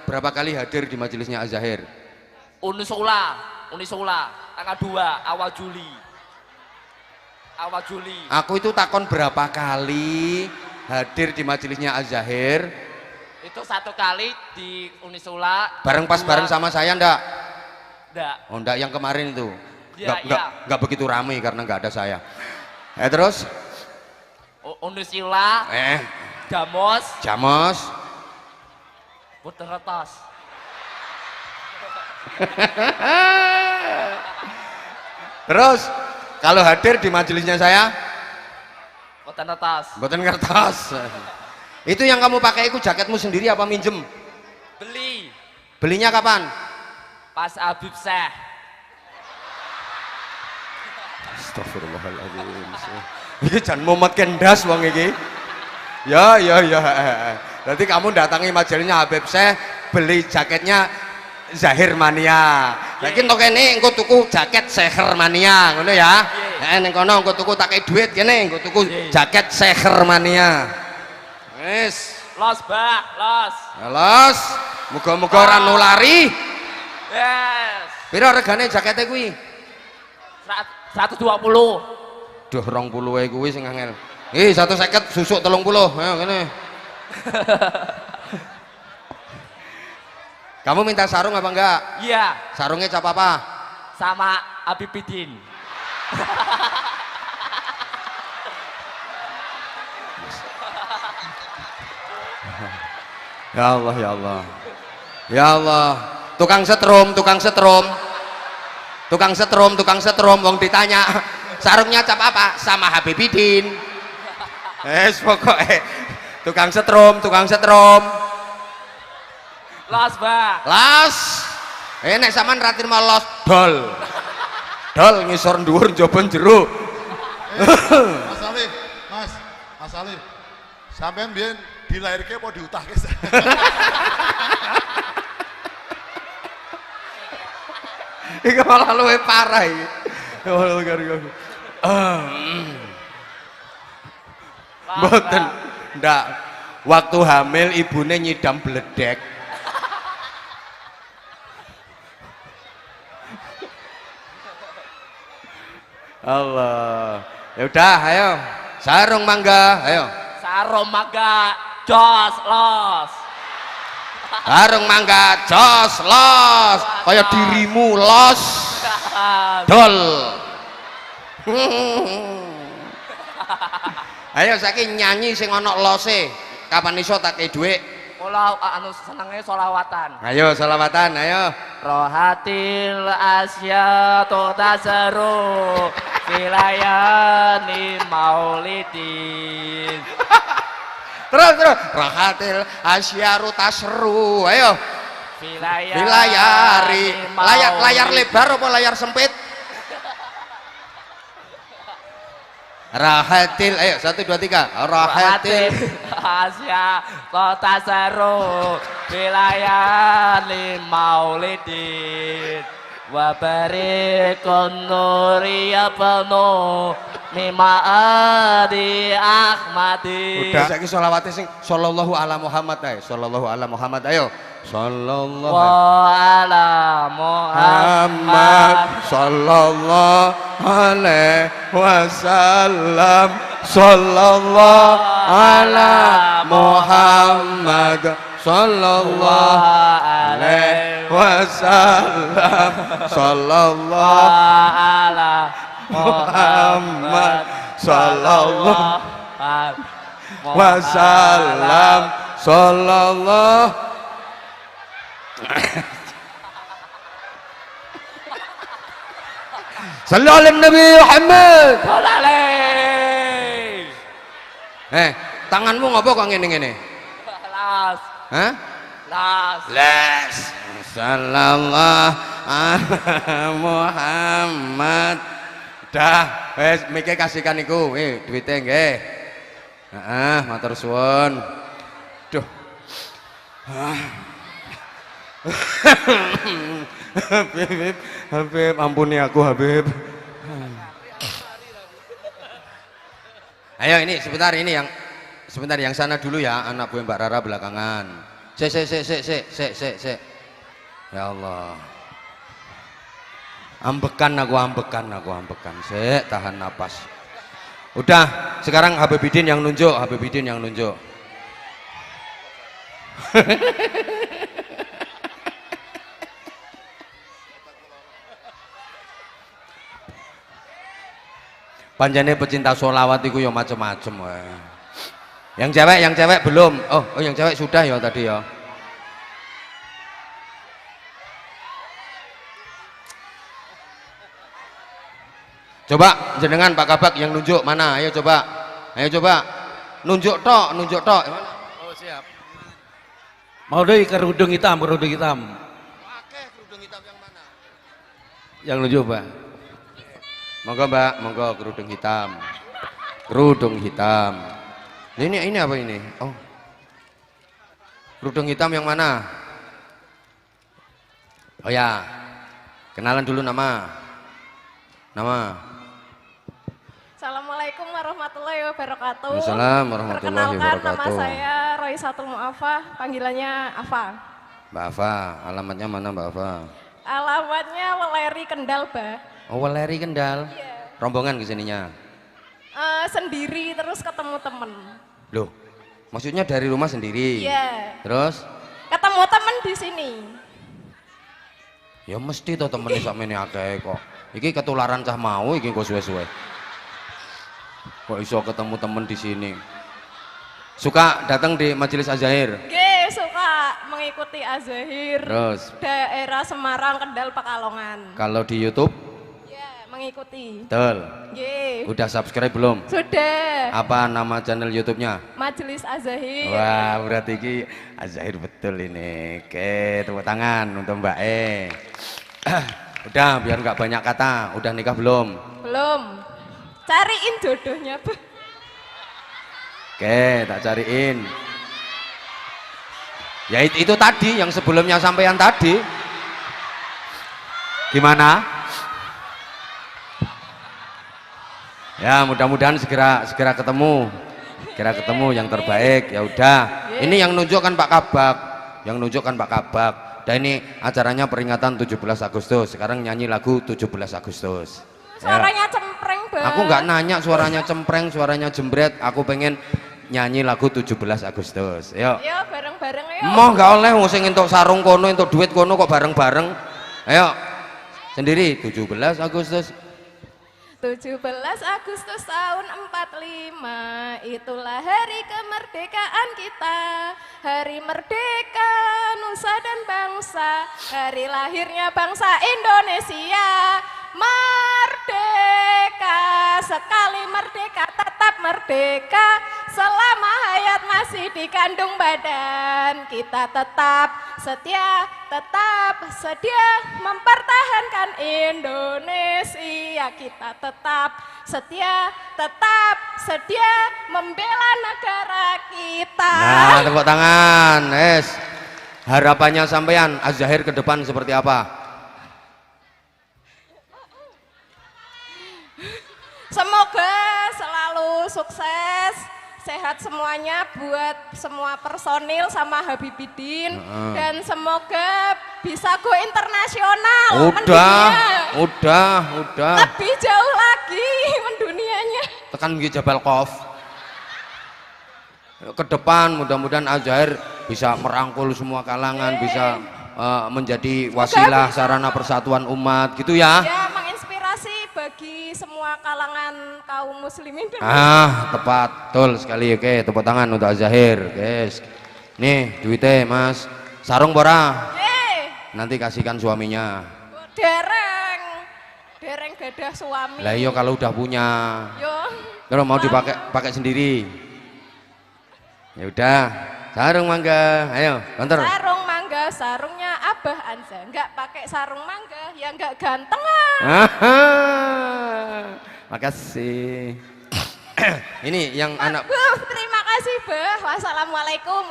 Berapa kali hadir di majelisnya Az-Zahir? Unisula tanggal 2 awal Juli. Aku itu takon berapa kali hadir di majelisnya Az-Zahir? Itu 1 kali di Unisula. Bareng sama saya ndak? Ndak. Oh ndak, yang kemarin itu. Ya, Nggak begitu ramai karena nggak ada saya. Terus? Unisula. Jamos. Puter atas. Terus kalau hadir di majelisnya saya? Boten kertas. Itu yang kamu pakai itu jaketmu sendiri apa minjem? Beli. Belinya kapan? Pas Habib Syekh. Astagfirullahaladzim. Ini jangan momet kendas wong iki. Ya. Berarti kamu datangi majalahnya Habib Syekh, beli jaketnya Zahir Mania. Lagi entuk kene engko tuku jaket Seher Mania, ngono ya. Ning kono engko tuku tak kei duit kene engko tuku jaket Seher Mania. Wis, Los, Mbak, los. Ya los, muga-muga ora nulari. Yes. Piro regane jakete kuwi? 120. Duh 20 kuwi sing angel. 150 susuk 30. Ayo kene. Kamu minta sarung apa enggak? Iya. Sarungnya cap apa? Sama Habibidin. Ya Allah. tukang setrum, wong ditanya sarungnya cap apa? Sama Habibidin. Pokoknya tukang setrum. Los, Mbak. Los. Nek sampean ra trimo los dol. Dol ngisor dhuwur njaba jero. Mas Alif, sampean biyen dilahirke apa diutahke? Iki malah luwih parah iki. Mboten. Ndak. Waktu hamil ibune nyidam bledek. Allah. Ya udah, ayo. Sarung mangga, ayo. Sarung mangga, jos, los. Sarung mangga, jos, los. Kaya dirimu los. Dol. Ayo saiki nyanyi sing ana lose. Kapan iso tak kei dhuwit? Kula anu senenge selawatan. Ayo selawatan, ayo. Rohatil asya tasaru filayani maulidin. Terus. Rohatil asyaru tasru. Ayo. Filayari. Layar lebar apa layar sempit? Rahatil, ayo 1 2 3. Rahatil asya tasaru filayani maulidin wa barikun nuri penuh mima adi ahmadi. Udah saiki sholawate sing sallallahu ala Muhammad ae. Sallallahu ala Muhammad ayo. Sallallahu ala Muhammad sallallahu alaihi wasallam. Sallallahu ala Muhammad sallallahu alaihi wasallam. Sallallahu ala Muhammad sallallahu wasallam. Sallallahu Sallallahu alaihi Nabi Muhammad. Tanganmu ngopo kok ngene-ngene? Las. Hah? Las. Sallallahu alaihi Muhammad. Dah, wis mike kasihkan iku. Duwite nggih. Heeh, matur suwun. Duh. Habib, ampuni aku Habib. Ayo ini sebentar yang sana dulu ya, anak buah Mbak Rara belakangan. Sik. Ya Allah. Ambekan aku. Sik, tahan napas. Udah, sekarang Habibidin yang nunjuk. Panjane pecinta sholawat itu ya macem-macem wae. Yang cewek belum. Oh yang cewek sudah ya tadi ya. Coba jenengan Pak Kabak yang nunjuk mana? Ayo coba. Nunjuk tok. Oh siap. Mau deh kerudung hitam. Oke, kerudung hitam yang mana? Yang nunjuk Pak. Monggo Mbak, monggo kerudung hitam. Ini apa ini? Oh, kerudung hitam yang mana? Oh ya, kenalan dulu nama. Assalamualaikum warahmatullahi wabarakatuh. Waalaikumsalam warahmatullahi Perkenalkan, wabarakatuh. nama saya Roisatul Mu'afah, panggilannya Afa. Mbak Afa, alamatnya mana Mbak Afa? Alamatnya Weleri Kendal, Bah. Oh, Weleri Kendal. Iya. Rombongan kesininya. Sendiri terus ketemu temen. Loh, maksudnya dari rumah sendiri? Iya. Terus? Ketemu temen di sini. Ya mesti toh temennya sakmene akeh kok. Iki ketularan cah mau iki kok suwe-suwe. Kok iso ketemu temen di sini? Suka datang di Majelis Azair? Nggih, suka mengikuti Az-Zahir. Terus? Daerah Semarang, Kendal, Pekalongan. Kalau di YouTube? Ya, mengikuti. Betul. Ye. Udah subscribe belum? Sudah. Apa nama channel YouTube-nya? Majelis Az-Zahir. Wah, berarti ki Az-Zahir betul ini. Oke, tepuk tangan untuk Mbak E. Udah, biar nggak banyak kata. Udah nikah belum? Belum. Cariin jodohnya, Bu. Oke, tak cariin. Ya itu tadi yang sebelumnya sampean tadi. Gimana? Ya mudah-mudahan segera ketemu. Segera ketemu yang terbaik. Ya udah. Ini yang nunjukkan Pak Kabak. Yang nunjukkan Pak Kabak. Dan ini acaranya peringatan 17 Agustus. Sekarang nyanyi lagu 17 Agustus. Suaranya cempreng, Bang. Aku nggak nanya suaranya cempreng, suaranya jembret. Aku pengen nyanyi lagu 17 Agustus. Yuk. Ayo bareng-bareng ayo. Mau nggak oleh sing entuk sarung kono, entuk duit kono kok bareng-bareng. Ayo. Sendiri 17 Agustus. 17 Agustus tahun 45, itulah hari kemerdekaan kita. Hari merdeka nusa dan bangsa, hari lahirnya bangsa Indonesia. Merdeka, sekali merdeka tetap merdeka. Selama hayat masih dikandung badan, kita tetap setia mempertahankan Indonesia. Kita tetap setia membela negara kita. Nah, tepuk tangan. Harapannya sampean Az-Zahir ke depan seperti apa? Semoga selalu sukses, sehat semuanya buat semua personil sama Habibidin, dan semoga bisa go internasional. Udah. Lebih jauh lagi mendunianya. Tekan di Jabal Qaf. Ke depan mudah-mudahan Az-Zahir bisa merangkul semua kalangan, bisa menjadi wasilah sarana persatuan umat gitu ya. Ya, menginspirasi bagi semua kalangan kaum muslimin. Tepat, betul sekali. Oke, tepuk tangan untuk Az-Zahir, guys. Nih duitnya Mas, sarung bora. Nanti kasihkan suaminya. Dereng gadah suami. Lah iya kalau udah punya. Yo. Kalau mau pakai sendiri. Ya udah, sarung mangga. Ayo, konter. Sarung mangga, sarungnya Abah Anza. Enggak pakai sarung mangga, ya enggak ganteng. Makasih. Ini yang anak. Terima kasih, Bah. Wassalamualaikum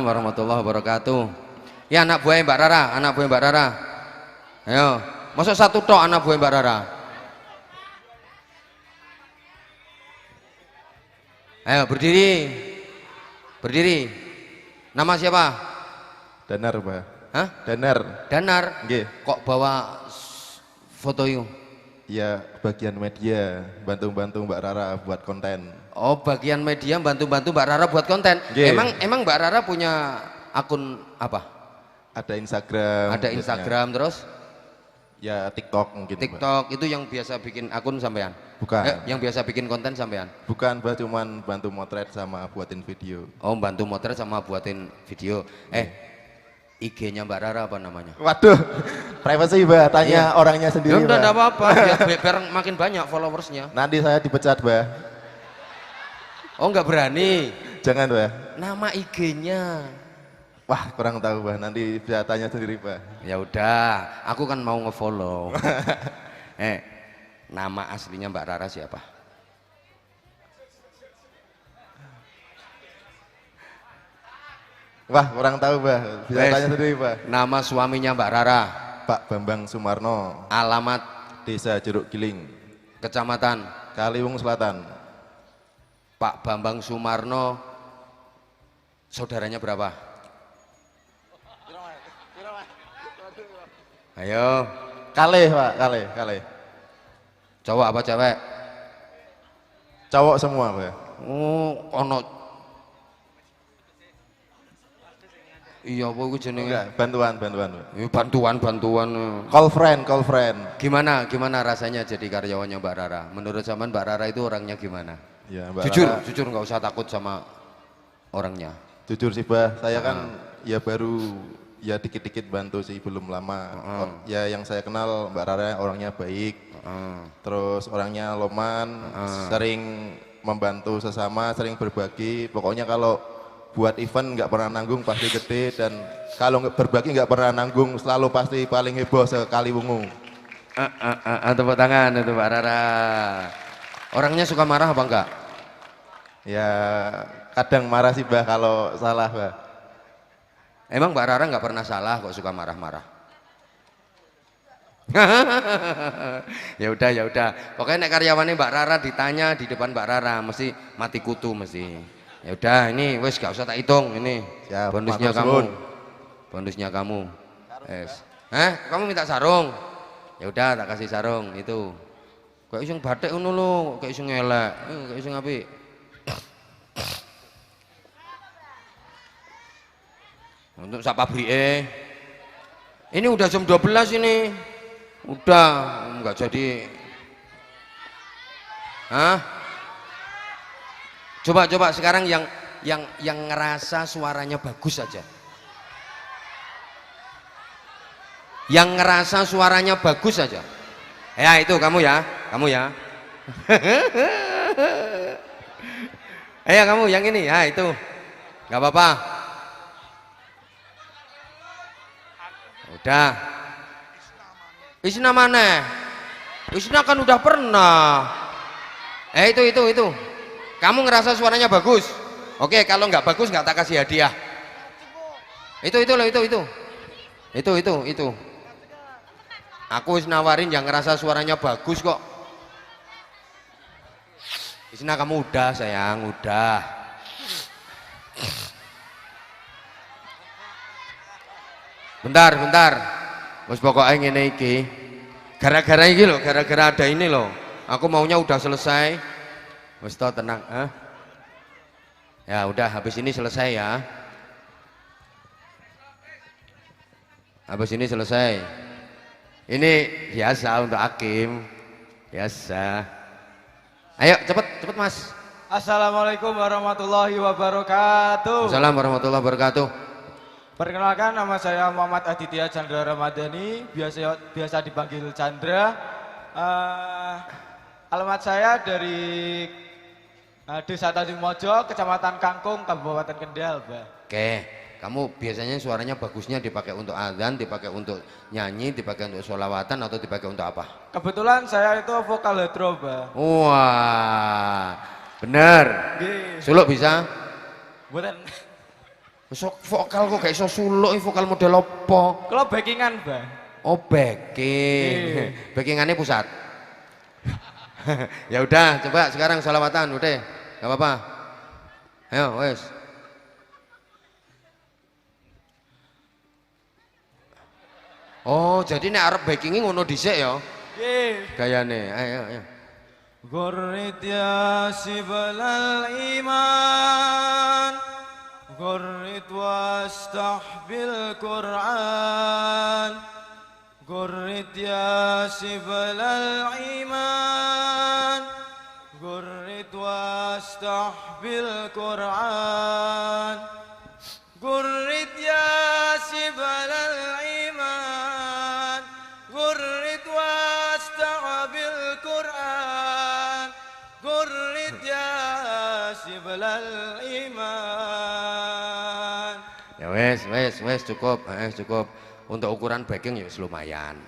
warahmatullahi wabarakatuh. Ya anak buah Mbak Rara, Ayo, masuk satu tok anak buah Mbak Rara. Ayo berdiri. Nama siapa? Danar, Pak. Hah? Danar. Nggih. Kok bawa foto yuk? Ya, bagian media bantu-bantu Mbak Rara buat konten. Oh, bagian media bantu-bantu Mbak Rara buat konten. Nggih. Emang Mbak Rara punya akun apa? Ada Instagram. Ada biasanya. Instagram terus? Ya, TikTok mungkin. Mbak. TikTok itu yang biasa bikin akun sampean? Bukan. Yang biasa bikin konten sampean? Bukan, Mbak, cuman bantu motret sama buatin video. Oh, bantu motret sama buatin video. IG-nya Mbak Rara apa namanya? Waduh, privacy, Mbak. Tanya Iya. orangnya sendiri, Ya udah Mbak. enggak apa-apa, biar makin banyak followersnya. Nanti saya dipecat, Mbak. Oh, enggak berani. Jangan, Mbak. Nama IG-nya. Wah, kurang tahu, Mbak. Nanti bisa tanya sendiri, Mbak. Ya udah, aku kan mau ngefollow. Nama aslinya Mbak Rara siapa? Wah, kurang tahu, Mbak. Bisa tanya sendiri, Mbak. Nama suaminya Mbak Rara. Pak Bambang Sumarno, Alamat Desa Jeruk Giling, kecamatan Kaliwung Selatan. Pak Bambang Sumarno. Saudaranya berapa? Ayo. Kalih, Pak, kalih. Cowok apa cewek? Cowok semua, Mbak. Oh, ono. Iya, apa iku jenenge? Enggak, bantuan, Mbak. Ya, bantuan. Call friend. Gimana rasanya jadi karyawannya Mbak Rara? Menurut zaman Mbak Rara itu orangnya gimana? Ya, Mbak Jujur Rara, nggak usah takut sama orangnya. jujur sih, Mbak. Saya kan ya baru ya dikit-dikit bantu sih, belum lama. Oh, ya yang saya kenal Mbak Rara orangnya baik, terus orangnya loman, sering membantu sesama, sering berbagi. Pokoknya kalau buat event nggak pernah nanggung, pasti gede, dan kalau berbagi nggak pernah nanggung, selalu pasti paling heboh sekali wungu. Tepuk tangan untuk Mbak Rara. Orangnya suka marah apa enggak? Ya kadang marah sih Mbah kalau salah Mbah. Emang Mbak Rara nggak pernah salah kok, suka marah-marah. Ya udah ya udah. Pokoknya nek karyawannya Mbak Rara ditanya di depan Mbak Rara mesti mati kutu mesti. Ya udah, ini wes gak usah tak hitung ini. Siap, bonusnya matur kamu. suwun. Bonusnya kamu. Yes. Kamu minta sarung? Ya udah tak kasih sarung itu. Kayak iseng batik ngono lho, kayak iseng elek, kayak iseng apik. Untuk sak pabrike. Ini udah jam 12 ini. Udah enggak jadi. Hah? Coba sekarang yang ngerasa suaranya bagus saja. Yang ngerasa suaranya bagus saja. Ya itu kamu ya. Ayo kamu yang ini ya itu. Nggak apa-apa. Udah. Isna mana? Isna kan udah pernah. Itu. Kamu ngerasa suaranya bagus. Oke, kalau nggak bagus nggak tak kasih hadiah. Itu. Aku wis nawarin yang ngerasa suaranya bagus kok. Isna kamu udah sayang, udah. Bentar. Wis pokoknya ngene iki. Gara-gara iki loh, gara-gara ada ini loh. Aku maunya udah selesai. Wis to tenang, Ya udah habis ini selesai ya. Habis ini selesai. Ini biasa untuk Hakim. Biasa. Ayo cepet Mas. Assalamualaikum warahmatullahi wabarakatuh. Assalamualaikum warahmatullahi wabarakatuh. Perkenalkan, nama saya Muhammad Aditya Chandra Ramadhani, biasa dipanggil Chandra. Alamat saya dari Desa Tanjung Mojo, Kecamatan Kangkung, Kabupaten Kendal, Mbak. Oke, kamu biasanya suaranya bagusnya dipakai untuk azan, dipakai untuk nyanyi, dipakai untuk sholawatan, atau dipakai untuk apa? Kebetulan saya itu vokal hetero, Mbak. Wah, bener. Suluk bisa? Bukan. Vokal kok kayak iso suluk, vokal model apa? Kalau backingan, Mbak. Oh, backing. Backingannya pusat. Ya udah, coba sekarang sholawatan, udah, nggak apa-apa. Ayo, wes. Oh, jadi nek arep backingnya ngono dhisik ya? Gayane, ayo. Gurrit ya sibalal iman, gurrit wastahbil Qur'an, gurrit ya sibalal iman, gurrit wastahbil Qur'an, gurrit ya sibalal iman, gurrit wastahbil Qur'an, gurrit ya sibalal iman. Ya wes cukup, cukup. Untuk ukuran backing ya lumayan.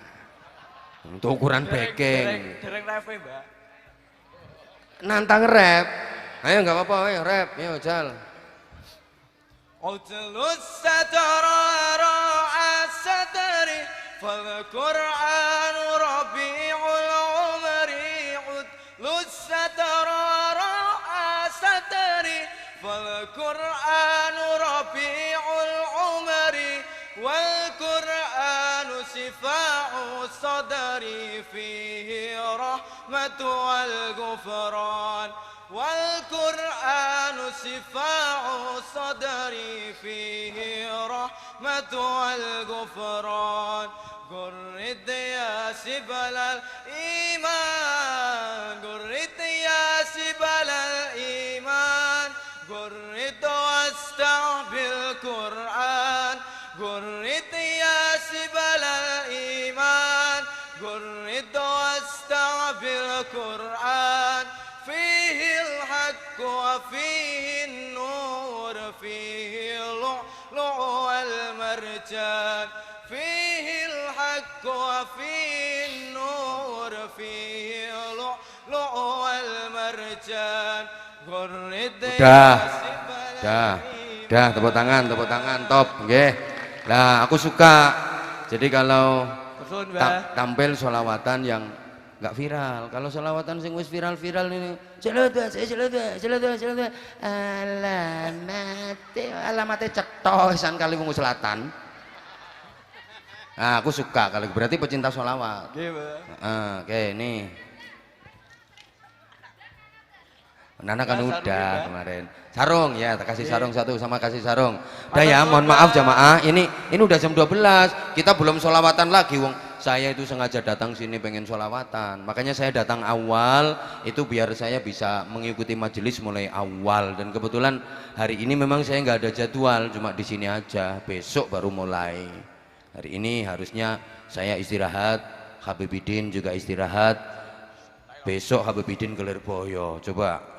Untuk ukuran backing. Dereng rap, Mbak. Nantang rap. Ayo nggak apa-apa, ayo rap, ayo jal. Utlus satara ra'a satari fal Qur'anu rabi'ul umri, utlus satara ra'a satari fal Qur'anu rabi'ul umri, wal Qur'anu sifa'u sadari, fihi rahmatu wal ghufran, wal Qur'anu sifa'u sadari, fihi rahmatu wal ghufran. Gurrit ya sibalal iman, gurrit ya sibalal iman, gurrit wasta'bil Qur'an, فيه الحق وفيه النور فيه اللؤلؤ والمرجان فيه الحق وفيه النور فيه اللؤلؤ والمرجان Udah, tepuk tangan, top, nggih. Lah, aku suka. Jadi kalau tampil sholawatan yang nggak viral, kalau sholawatan sing wis viral ini, alamatnya cetosan kali Wungu Selatan. Nah, aku suka kalau berarti pecinta sholawat. Oke, nih. Nana kan udah kemarin. Sarung ya, kasih sarung satu sama kasih sarung. Udah ya, mohon maaf jamaah. Ini udah jam 12. Kita belum sholawatan lagi, wong. Saya itu sengaja datang sini pengen sholawatan. Makanya saya datang awal itu biar saya bisa mengikuti majelis mulai awal. Dan kebetulan hari ini memang saya nggak ada jadwal, cuma di sini aja. Besok baru mulai. Hari ini harusnya saya istirahat, Habibidin juga istirahat. Besok Habibidin ke Lirboyo. Coba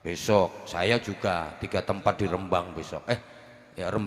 besok saya juga 3 tempat di Rembang besok. Ya Rembang.